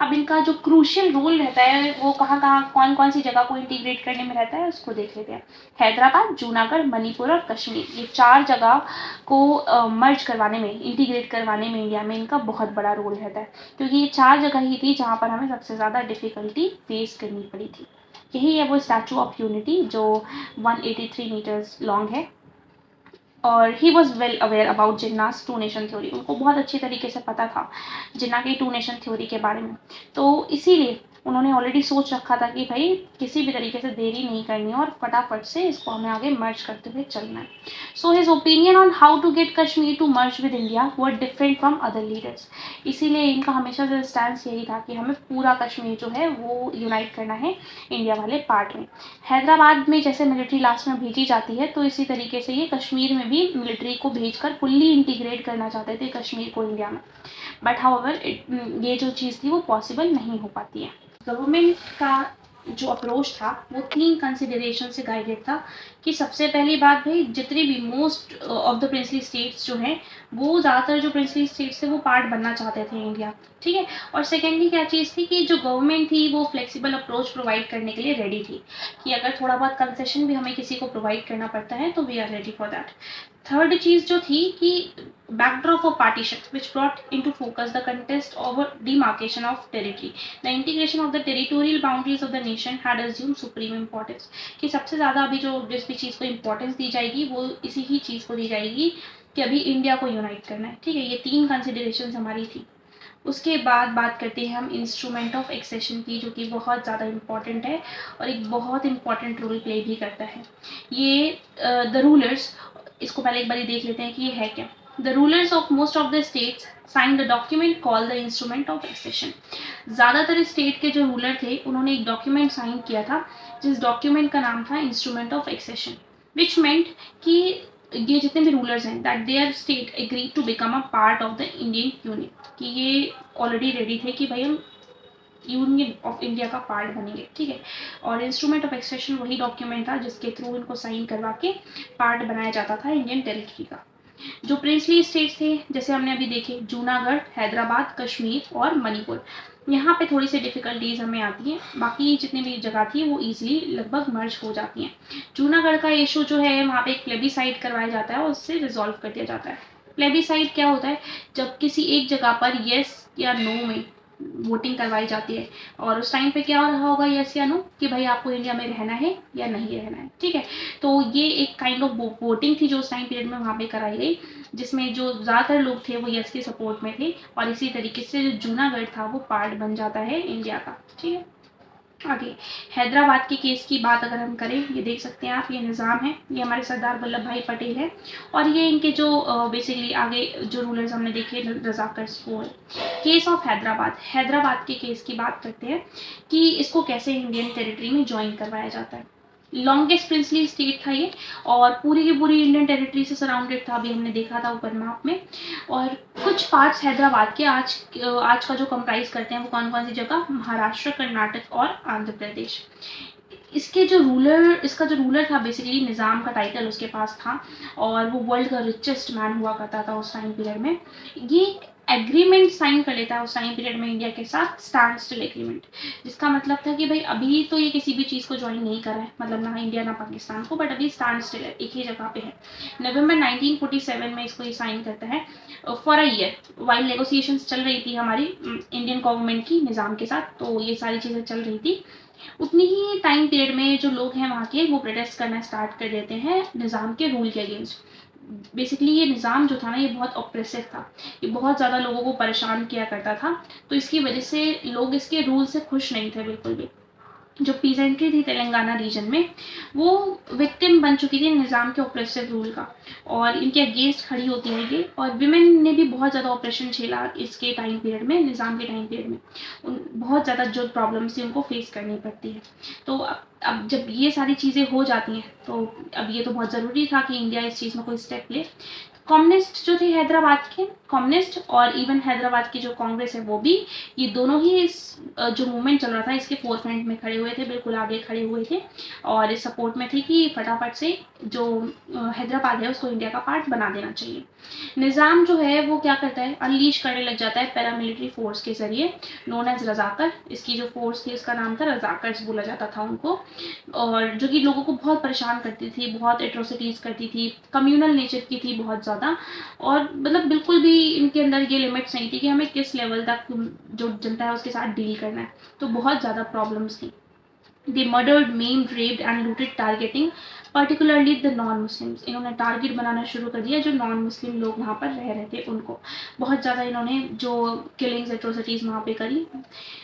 अब इनका जो क्रूशियल रोल रहता है वो कहाँ कहाँ, कौन कौन सी जगह को इंटीग्रेट करने में रहता है, उसको देख लेते हैं। हैदराबाद, जूनागढ़, मणिपुर और कश्मीर, ये 4 जगह को मर्ज करवाने में, इंटीग्रेट करवाने में इंडिया में इनका बहुत बड़ा रोल रहता है, क्योंकि ये 4 जगह ही थी जहाँ पर हमें सबसे ज़्यादा डिफ़िकल्टी फेस करनी पड़ी थी। यही है वो स्टैचू ऑफ यूनिटी जो 183 मीटर्स लॉन्ग है। और he was well aware about Jinnah's two nation theory, उनको बहुत अच्छी तरीके से पता था जिन्ना की 2 नेशन थ्योरी के बारे में। तो इसीलिए उन्होंने ऑलरेडी सोच रखा था कि भाई किसी भी तरीके से देरी नहीं करनी है और फटाफट से इसको हमें आगे मर्ज करते हुए चलना है। So his opinion on how to get Kashmir to merge with India were different from other leaders. इसीलिए इनका हमेशा से स्टैंड यही था कि हमें पूरा कश्मीर जो है वो यूनाइट करना है इंडिया वाले पार्ट में। हैदराबाद में जैसे मिलिट्री लास्ट में भेजी जाती है, तो इसी तरीके से ये कश्मीर में भी मिलिट्री को भेजकर फुल्ली इंटीग्रेट करना चाहते थे कश्मीर को इंडिया में। बट हाउएवर ये जो चीज़ थी वो पॉसिबल नहीं हो पाती है। गवर्नमेंट का जो अप्रोच था वो 3 कंसिडरेशन से गाइडेड था, कि सबसे पहली बात, भाई जितने भी most of the princely states जो हैं, वो ज़्यादातर जो प्रिंसली स्टेट्स थे वो पार्ट बनना चाहते थे इंडिया। ठीक है, और सेकेंडली क्या चीज़ थी कि जो गवर्नमेंट थी वो फ्लेक्सिबल अप्रोच प्रोवाइड करने के लिए रेडी थी, कि अगर थोड़ा बहुत कंसेशन भी हमें किसी को प्रोवाइड करना पड़ता है तो we are ready for that. Third चीज़ जो थी कि backdrop of partition which brought into focus the contest over demarcation of territory. The integration of the territorial boundaries of the nation had assumed supreme importance. कि सबसे ज़्यादा अभी जो जिस भी चीज़ को इम्पोर्टेंस दी जाएगी वो इसी ही चीज़ को दी जाएगी कि अभी इंडिया को यूनाइट करना है। ठीक है, ये 3 कंसिडरेशन हमारी थी। उसके बाद बात करते हैं हम इंस्ट्रूमेंट ऑफ एक्सेशन की, जो कि बहुत ज़्यादा इम्पॉर्टेंट है और एक बहुत इम्पॉर्टेंट रोल प्ले भी करता है। ये द रूलर्स, इसको पहले एक बार देख लेते हैं कि ये है क्या। The rulers of most of the states signed a document called the Instrument of Accession. ज़्यादातर स्टेट के जो रूलर थे उन्होंने एक डॉक्यूमेंट साइन किया था, जिस डॉक्यूमेंट का नाम था instrument of accession, which meant कि ये जितने भी रूलर्स हैं that their state agree to become a part of the Indian union, कि ये ऑलरेडी रेडी थे कि भाई हम यूनियन ऑफ इंडिया का पार्ट बनेंगे। ठीक है, और इंस्ट्रूमेंट ऑफ एक्सेशन वही डॉक्यूमेंट था जिसके थ्रू इनको साइन करवा के पार्ट बनाया जाता था इंडियन टेरिटरी का। जो प्रिंसली स्टेट्स थे जैसे हमने अभी देखे, जूनागढ़, हैदराबाद, कश्मीर और मणिपुर, यहाँ पे थोड़ी सी डिफ़िकल्टीज हमें आती हैं, बाकी जितनी भी जगह थी वो ईजिली लगभग मर्ज हो जाती हैं। जूनागढ़ का इशू जो है वहाँ पे एक प्लेबिसाइड करवाया जाता है और उससे रिजॉल्व कर दिया जाता है। प्लेबिसाइड क्या होता है, जब किसी एक जगह पर येस या नो में वोटिंग करवाई जाती है और उस टाइम पे क्या हो रहा होगा, यस या नो, कि भाई आपको इंडिया में रहना है या नहीं रहना है। ठीक है, तो ये एक काइंड ऑफ वोटिंग थी जो उस टाइम पीरियड में वहाँ पे कराई गई, जिसमें जो ज़्यादातर लोग थे वो यस के सपोर्ट में थे और इसी तरीके से जो जूनागढ़ था वो पार्ट बन जाता है इंडिया का। ठीक है, आगे हैदराबाद के केस की बात अगर हम करें, ये देख सकते हैं आप, ये निज़ाम है, ये हमारे सरदार वल्लभ भाई पटेल है और ये इनके जो बेसिकली आगे जो रूलर्स हमने देखे रजाकर वो है। केस ऑफ हैदराबाद के केस की बात करते हैं कि इसको कैसे इंडियन टेरिटरी में ज्वाइन करवाया जाता है। लॉन्गेस्ट प्रिंसली स्टेट था ये और पूरी की पूरी इंडियन टेरिटरी से सराउंडेड था, अभी हमने देखा था ऊपर मैप में। और कुछ पार्ट्स हैदराबाद के आज का जो कंप्राइज करते हैं वो कौन कौन सी जगह, महाराष्ट्र, कर्नाटक और आंध्र प्रदेश। इसका जो रूलर था बेसिकली निज़ाम का टाइटल उसके पास था और वो वर्ल्ड का रिचेस्ट मैन हुआ करता था उस टाइम पीरियड में। ये एग्रीमेंट साइन कर लेता है उस टाइम पीरियड में इंडिया के साथ, स्टैंड स्टिल एग्रीमेंट, जिसका मतलब था कि भाई अभी तो ये किसी भी चीज़ को ज्वाइन नहीं कर रहा है, मतलब ना इंडिया ना पाकिस्तान को, बट अभी स्टैंड स्टिल है, एक ही जगह पे है। नवंबर 1947 में इसको ये साइन करता है for a year, while negotiations चल रही थी हमारी इंडियन गवर्नमेंट की निज़ाम के साथ, तो ये सारी चीज़ें चल रही थी। उतनी ही टाइम पीरियड में जो लोग हैं वहाँ के, वो प्रोटेस्ट करना स्टार्ट कर देते हैं निज़ाम के रूल के अगेंस्ट। बेसिकली ये निज़ाम जो था ना, ये बहुत ऑप्रेसिव था, ये बहुत ज़्यादा लोगों को परेशान किया करता था, तो इसकी वजह से लोग इसके रूल से खुश नहीं थे बिल्कुल भी। जो पीजेंट्री थी तेलंगाना रीजन में, वो विक्टिम बन चुकी थी निज़ाम के ऑपरेसिव रूल का, और इनके अगेंस्ट खड़ी होती है ये। और विमेन ने भी बहुत ज़्यादा ऑपरेशन झेला इसके टाइम पीरियड में, निज़ाम के टाइम पीरियड में बहुत ज़्यादा जो प्रॉब्लम्स थी उनको फेस करनी पड़ती है। तो अब जब ये सारी चीज़ें हो जाती हैं, तो अब ये तो बहुत ज़रूरी था कि इंडिया इस चीज़ में कोई स्टेप ले। कम्युनिस्ट जो थे हैदराबाद के, कम्युनिस्ट और इवन हैदराबाद की जो कांग्रेस है वो भी, ये दोनों ही इस जो मूवमेंट चल रहा था इसके फोरफ्रंट में खड़े हुए थे, बिल्कुल आगे खड़े हुए थे, और इस सपोर्ट में थे कि फटाफट से जो हैदराबाद है उसको इंडिया का पार्ट बना देना चाहिए। निज़ाम जो है वो क्या करता है, अनलीश करने लग जाता है पैरामिलिट्री फोर्स के जरिए, नोन एज रजाकर। इसकी जो फोर्स थी उसका नाम था रजाकर्स बोला जाता था उनको, और जो कि लोगों को बहुत परेशान करती थी, बहुत एट्रोसिटीज़ करती थी, कम्युनल नेचर की थी बहुत ज़्यादा, और मतलब बिल्कुल भी इनके अंदर ये लिमिट्स नहीं थी कि हमें किस लेवल तक जो जनता है उसके साथ डील करना है, तो बहुत ज़्यादा प्रॉब्लम्स थी। They murdered, maimed, raped and looted, targeting particularly the non Muslims. इन्होंने टारगेट बनाना शुरू कर दिया जो नॉन मुस्लिम लोग वहाँ पर रह रहे थे उनको, बहुत ज़्यादा इन्होंने जो किलिंग्स एट्रोसिटीज़ वहाँ पे करी।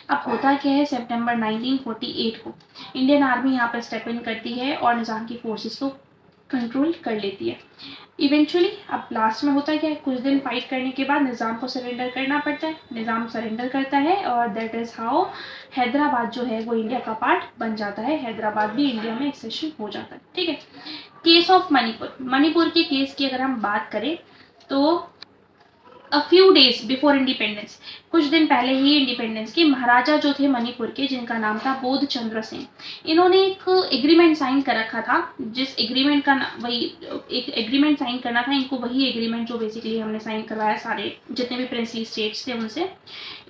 अब होता क्या है, सितंबर 1948 को इंडियन आर्मी यहाँ पर स्टेप इन करती है और निज़ाम की फोर्सेस को कंट्रोल कर लेती है। इवेंचुअली अब लास्ट में होता क्या है, कुछ दिन फाइट करने के बाद निज़ाम को सरेंडर करना पड़ता है, निज़ाम सरेंडर करता है, और दैट इज़ हाउ हैदराबाद जो है वो इंडिया का पार्ट बन जाता है, हैदराबाद भी इंडिया में एक्सेशन हो जाता है। ठीक है, केस ऑफ मणिपुर, मणिपुर के केस की अगर हम बात करें तो a few days before independence, कुछ दिन पहले ही इंडिपेंडेंस के, महाराजा जो थे मणिपुर के, जिनका नाम था बोध चंद्र सिंह, इन्होंने एक एग्रीमेंट साइन कर रखा था, जिस एग्रीमेंट का वही एक एग्रीमेंट साइन करना था इनको, वही एग्रीमेंट जो बेसिकली हमने साइन करवाया सारे जितने भी प्रिंसली स्टेट्स थे उनसे,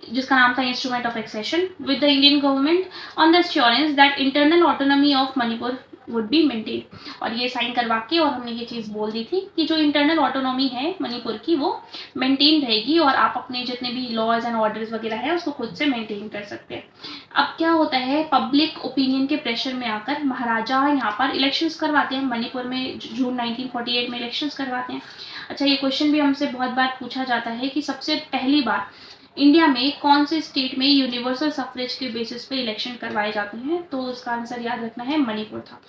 जिसका नाम था instrument of accession with the Indian government on the assurance that internal autonomy of Manipur would be maintain. और ये साइन करवा के, और हमने ये चीज़ बोल दी थी कि जो इंटरनल ऑटोनॉमी है मणिपुर की वो मेंटेन रहेगी, और आप अपने जितने भी लॉज एंड ऑर्डर्स वगैरह है उसको खुद से मेंटेन कर सकते हैं। अब क्या होता है, पब्लिक ओपिनियन के प्रेशर में आकर महाराजा यहाँ पर इलेक्शंस करवाते हैं मणिपुर में, जून 1948 में इलेक्शंस करवाते हैं। अच्छा, ये क्वेश्चन भी हमसे बहुत बार पूछा जाता है कि सबसे पहली बार इंडिया में कौन से स्टेट में यूनिवर्सल सफरेज के बेसिस पे इलेक्शन करवाए जाते हैं, तो उसका आंसर याद रखना है मणिपुर था।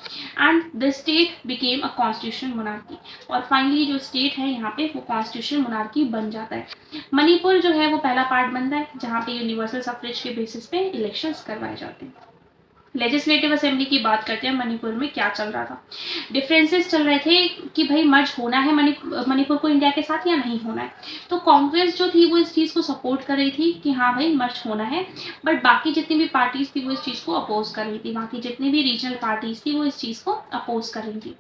And the state became a constitutional monarchy, और फाइनली जो स्टेट है यहाँ पे वो कॉन्स्टिट्यूशनल मोनार्की बन जाता है। मणिपुर जो है वो पहला पार्ट बनता है जहाँ पे यूनिवर्सल सफरेज के बेसिस पे इलेक्शंस करवाए जाते हैं। लेजिस्लेटिव असेंबली की बात करते हैं, मणिपुर में क्या चल रहा था, डिफरेंसेस चल रहे थे कि भाई मर्ज होना है मणिपुर को इंडिया के साथ या नहीं होना है। तो कांग्रेस जो थी वो इस चीज़ को सपोर्ट कर रही थी कि हाँ भाई मर्ज होना है, बट बाकी जितनी भी पार्टीज थी वो इस चीज़ को अपोज कर रही थी, बाकी जितनी भी रीजनल पार्टीज थी वो इस चीज़ को अपोज कर रही थी।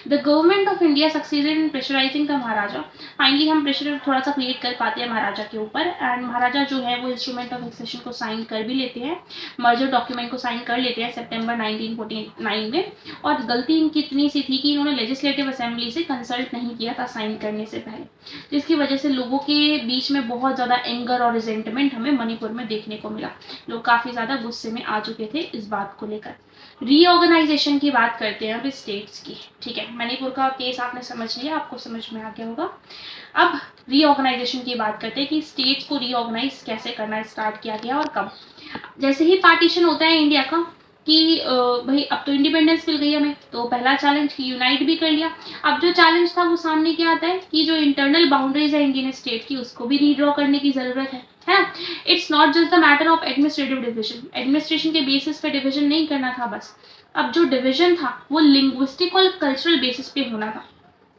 The government of India succeeded in pressurising the Maharaja, finally हम प्रेशर थोड़ा सा क्रिएट कर पाते हैं महाराजा के ऊपर, एंड महाराजा जो है वो इंस्ट्रूमेंट ऑफ एक्सेशन को साइन कर भी लेते हैं, मर्जर डॉक्यूमेंट को साइन कर लेते हैं सितंबर 1949 में। और गलती इनकी इतनी सी थी कि इन्होंने लेजिस्लेटिव असेंबली से कंसल्ट नहीं किया था साइन करने से पहले, जिसकी वजह से लोगों के बीच में बहुत ज़्यादा एंगर और रिजेंटमेंट हमें मणिपुर में देखने को मिला, लोग काफ़ी ज़्यादा गुस्से में आ चुके थे इस बात को लेकर। रीऑर्गेनाइजेशन की बात करते हैं अब स्टेट्स की। ठीक है, मणिपुर का केस आपने समझ लिया, आपको समझ में आ गया होगा। अब रीऑर्गेनाइजेशन की बात करते हैं कि स्टेट्स को रीऑर्गेनाइज कैसे करना स्टार्ट किया गया और कब। जैसे ही पार्टीशन होता है इंडिया का कि भाई अब तो इंडिपेंडेंस मिल गई हमें, तो पहला चैलेंज कि यूनाइट भी कर लिया। अब जो चैलेंज था वो सामने क्या आता है कि जो इंटरनल बाउंड्रीज है इंडियन स्टेट की उसको भी रीड्रॉ करने की ज़रूरत है। It's not just the matter of administrative division, administration के बेसिस पे डिविजन नहीं करना था बस, अब जो डिविजन था वो लिंग्विस्टिक और कल्चरल बेसिस पे होना था,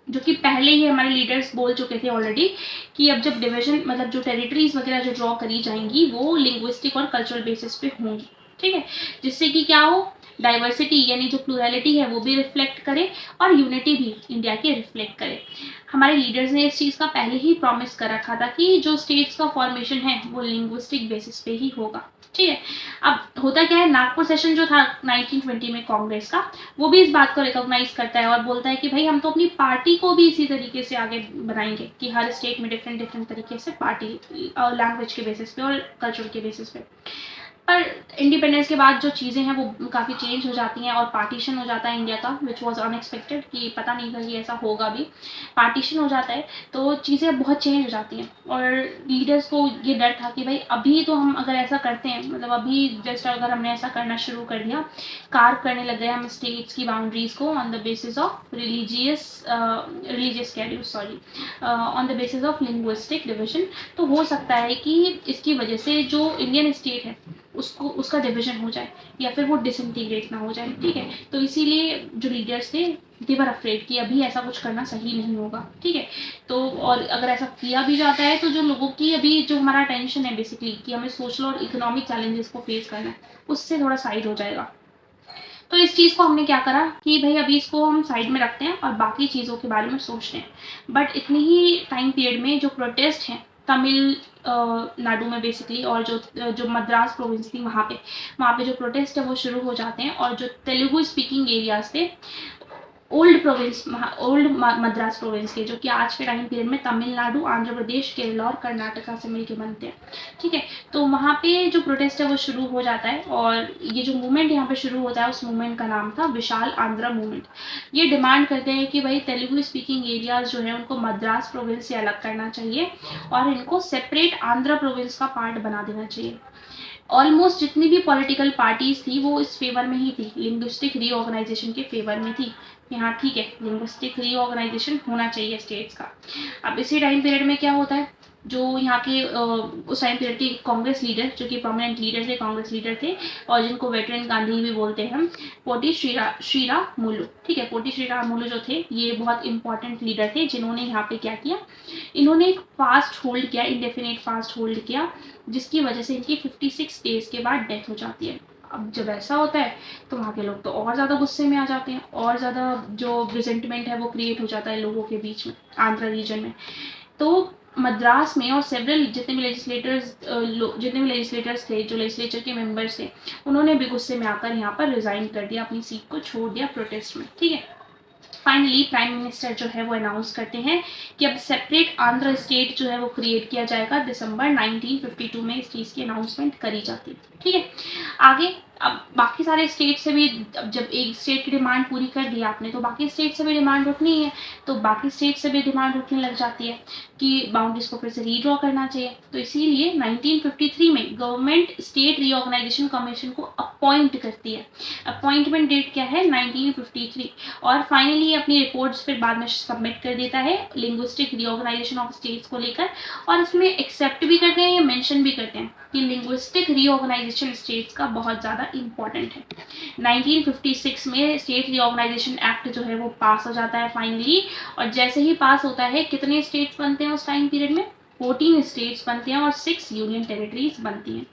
जो कि पहले ही हमारे लीडर्स बोल चुके थे ऑलरेडी कि अब जब डिवीजन मतलब जो टेरिटरीज वगैरह जो ड्रॉ करी जाएंगी वो लिंग्विस्टिक और कल्चरल बेसिस पे होंगी। ठीक है, जिससे कि क्या हो, डाइवर्सिटी यानी जो प्लूरलिटी है वो भी रिफ्लेक्ट करे और यूनिटी भी इंडिया की रिफ्लेक्ट करे। हमारे लीडर्स ने इस चीज़ का पहले ही प्रॉमिस कर रखा था कि जो स्टेट्स का फॉर्मेशन है वो लिंग्विस्टिक बेसिस पे ही होगा, ठीक है। अब होता क्या है, नागपुर सेशन जो था 1920 में कांग्रेस का, वो भी इस बात को रिकॉग्नाइज करता है और बोलता है कि भाई हम तो अपनी पार्टी को भी इसी तरीके से आगे बनाएंगे कि हर स्टेट में डिफरेंट डिफरेंट तरीके से पार्टी लैंग्वेज के बेसिस पे और कल्चर के बेसिस पे। पर इंडिपेंडेंस के बाद जो चीज़ें हैं वो काफ़ी चेंज हो जाती हैं और पार्टीशन हो जाता है इंडिया का, विच वॉज अनएक्सपेक्टेड, कि पता नहीं था कि ऐसा होगा भी। पार्टीशन हो जाता है तो चीज़ें बहुत चेंज हो जाती हैं और लीडर्स को ये डर था कि भाई अभी तो हम अगर ऐसा करते हैं, मतलब अभी जस्ट अगर हमने ऐसा करना शुरू कर दिया, कार्व करने लग गए हम स्टेट्स की बाउंड्रीज को on the basis of religious sorry on the basis of linguistic division, तो हो सकता है कि इसकी वजह से जो इंडियन स्टेट है उसको उसका डिवीजन हो जाए या फिर वो डिसइंटीग्रेट ना हो जाए, ठीक है। तो इसीलिए जो लीडर्स थे दे वर अफ्रेड कि अभी ऐसा कुछ करना सही नहीं होगा, ठीक है। तो और अगर ऐसा किया भी जाता है तो जो लोगों की अभी जो हमारा टेंशन है बेसिकली कि हमें सोशल और इकोनॉमिक चैलेंजेस को फेस करना है, उससे थोड़ा साइड हो जाएगा। तो इस चीज़ को हमने क्या करा कि भाई अभी इसको हम साइड में रखते हैं और बाकी चीज़ों के बारे में सोचते हैं। बट इतनी ही टाइम पीरियड में जो प्रोटेस्ट हैं तमिल नाडु में बेसिकली, और जो मद्रास प्रोविंस थी वहाँ पे जो प्रोटेस्ट है वो शुरू हो जाते हैं। और जो तेलुगु स्पीकिंग एरियाज थे ओल्ड मद्रास प्रोविंस के, जो कि आज के टाइम पीरियड में तमिलनाडु, आंध्र प्रदेश, केरला और कर्नाटका से मिलकर बनते हैं, ठीक है। तो वहाँ पे जो प्रोटेस्ट है वो शुरू हो जाता है और ये जो मूवमेंट यहाँ पे शुरू होता है उस मूवमेंट का नाम था विशाल आंध्रा मूवमेंट। ये डिमांड करते हैं कि भाई तेलुगु स्पीकिंग एरियाज जो है उनको मद्रास प्रोविंस से अलग करना चाहिए और इनको सेपरेट आंध्र प्रोविंस का पार्ट बना देना चाहिए। ऑलमोस्ट जितनी भी पॉलिटिकल पार्टीज थी वो इस फेवर में ही थी, लिंग्विस्टिक रीऑर्गेनाइजेशन के फेवर में थी कि हाँ ठीक है, लिंग्विस्टिक रीऑर्गेनाइजेशन होना चाहिए स्टेट्स का। अब इसी टाइम पीरियड में क्या होता है, जो यहाँ के उस टाइम पीरियड के कांग्रेस लीडर, जो कि प्रोमिनेंट लीडर थे, कांग्रेस लीडर थे और जिनको वेटरन गांधी भी बोलते हैं हम, पोटी श्रीरामुलु, ठीक है। पोटी श्रीरामुलु जो थे ये बहुत इंपॉर्टेंट लीडर थे जिन्होंने यहाँ पे क्या किया, इन्होंने एक फास्ट होल्ड किया, इंडेफिनिट फास्ट होल्ड किया, जिसकी वजह से इनकी 56 डेज के बाद डेथ हो जाती है। अब जब ऐसा होता है तो वहाँ के लोग तो और ज़्यादा गुस्से में आ जाते हैं और ज़्यादा जो रिजेंटमेंट है वो क्रिएट हो जाता है लोगों के बीच में, आंध्र रीजन में। तो मद्रास में और सेवरल जितने भी लेजिस्लेटर्स थे, जो लेजिस्लेचर के मेंबर्स थे, उन्होंने भी गुस्से में आकर यहाँ पर रिजाइन कर दिया, अपनी सीट को छोड़ दिया प्रोटेस्ट में, ठीक है। फाइनली प्राइम मिनिस्टर जो है वो अनाउंस करते हैं कि अब सेपरेट आंध्र स्टेट जो है वो क्रिएट किया जाएगा। दिसंबर 1952 में इस चीज़ की अनाउंसमेंट करी जाती है, ठीक है। आगे अब बाकी सारे स्टेट से भी, अब जब एक स्टेट की डिमांड पूरी कर दी आपने तो बाकी स्टेट से भी डिमांड उठनी है, तो बाकी स्टेट से भी डिमांड उठने लग जाती है कि बाउंड्रीज को फिर से रीड्रॉ करना चाहिए। तो इसीलिए 1953 में गवर्नमेंट स्टेट रीऑर्गेनाइजेशन कमीशन को अपॉइंट करती है। अपॉइंटमेंट डेट क्या है, 1953। और फाइनली अपनी रिपोर्ट्स फिर बाद में सबमिट कर देता है लिंग्विस्टिक रीऑर्गेनाइजेशन ऑफ स्टेट्स को लेकर, और इसमें एक्सेप्ट भी करते हैं या मेंशन भी करते हैं कि लिंग्विस्टिक रीऑर्गेनाइजेशन स्टेट्स का बहुत ज़्यादा इंपॉर्टेंट है। 1956 में स्टेट रीऑर्गेनाइजेशन एक्ट जो है वो पास हो जाता है फाइनली, और जैसे ही पास होता है कितने स्टेट्स बनते हैं उस टाइम पीरियड में, 14 स्टेट्स बनते हैं और 6 यूनियन टेरिटरीज बनती हैं।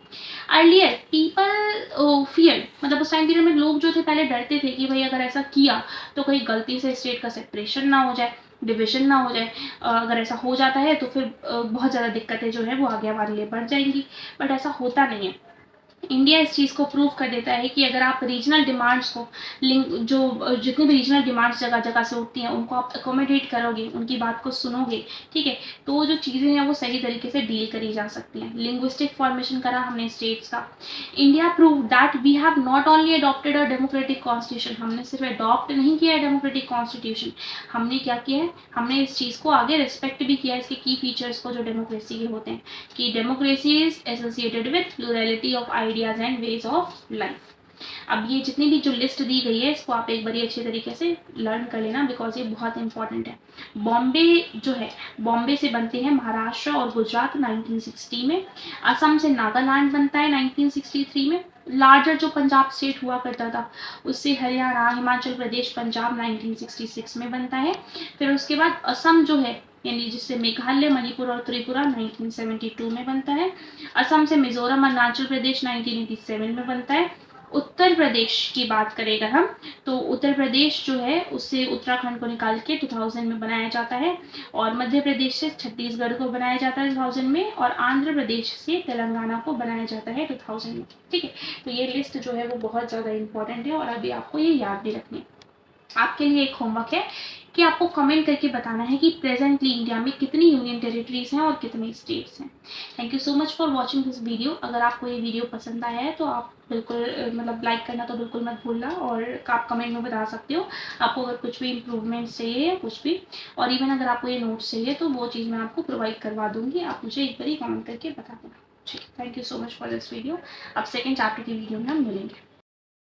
अर्लियर पीपल फियर, मतलब उस टाइम पीरियड में लोग जो थे पहले डरते थे कि भाई अगर ऐसा किया तो कहीं गलती से स्टेट का सेपरेशन ना हो जाए, डिविजन ना हो जाए। अगर ऐसा हो जाता है तो फिर बहुत ज़्यादा दिक्कतें जो है वो आगे हमारे लिए बढ़ जाएंगी, बट ऐसा होता नहीं है। इंडिया इस चीज़ को प्रूव कर देता है कि अगर आप रीजनल डिमांड्स को जो जितनी भी रीजनल डिमांड्स जगह जगह से उठती हैं उनको आप अकोमोडेट करोगे, उनकी बात को सुनोगे, ठीक है, तो जो चीज़ें हैं वो सही तरीके से डील करी जा सकती हैं। लिंग्विस्टिक फॉर्मेशन करा हमने स्टेट्स का। India prove that we have not only adopted a democratic constitution, हमने सिर्फ अडॉप्ट नहीं किया है डेमोक्रेटिक कॉन्स्टिट्यूशन, हमने क्या किया है, हमने इस चीज़ को आगे रिस्पेक्ट भी किया है, इसके की फीचर्स को जो डेमोक्रेसी के होते हैं, कि democracy is associated with plurality of ideas and ways of life. अब ये जितनी भी जो लिस्ट दी गई है इसको आप एक बारी अच्छे तरीके से लर्न कर लेना, बिकॉज ये बहुत इंपॉर्टेंट है। बॉम्बे जो है, बॉम्बे से बनते हैं महाराष्ट्र और गुजरात 1960 में, असम से नागालैंड बनता है 1963 में, लार्जर जो पंजाब स्टेट हुआ करता था उससे हरियाणा, हिमाचल प्रदेश, पंजाब 1966 में बनता है। फिर उसके बाद असम जो है, यानी जिससे मेघालय, मणिपुर और त्रिपुरा 1972 में बनता है। असम से मिजोरम, अरुणाचल प्रदेश 1987 में बनता है। उत्तर प्रदेश की बात करें अगर हम, तो उत्तर प्रदेश जो है उससे उत्तराखंड को निकाल के 2000 में बनाया जाता है, और मध्य प्रदेश से छत्तीसगढ़ को बनाया जाता है 2000 में, और आंध्र प्रदेश से तेलंगाना को बनाया जाता है 2000 में। ठीक है, तो ये लिस्ट जो है वो बहुत ज़्यादा इंपॉर्टेंट है और अभी आपको ये याद भी रखनी है। आपके लिए एक होमवर्क है कि आपको कमेंट करके बताना है कि प्रेजेंटली इंडिया में कितनी यूनियन टेरिटरीज हैं और कितने स्टेट्स हैं। Thank you so much for watching this video. अगर आपको ये वीडियो पसंद आया है तो आप बिल्कुल मतलब लाइक करना तो बिल्कुल मत भूलना, और आप कमेंट में बता सकते हो आपको अगर कुछ भी इम्प्रूवमेंट्स चाहिए या कुछ भी, और इवन अगर आपको ये नोट्स चाहिए तो वो चीज़ मैं आपको प्रोवाइड करवा दूँगी। आप मुझे एक बार ही कमेंट करके बता देना। ठीक, thank you so much for this video. अब सेकेंड चैप्टर की वीडियो में हम मिलेंगे।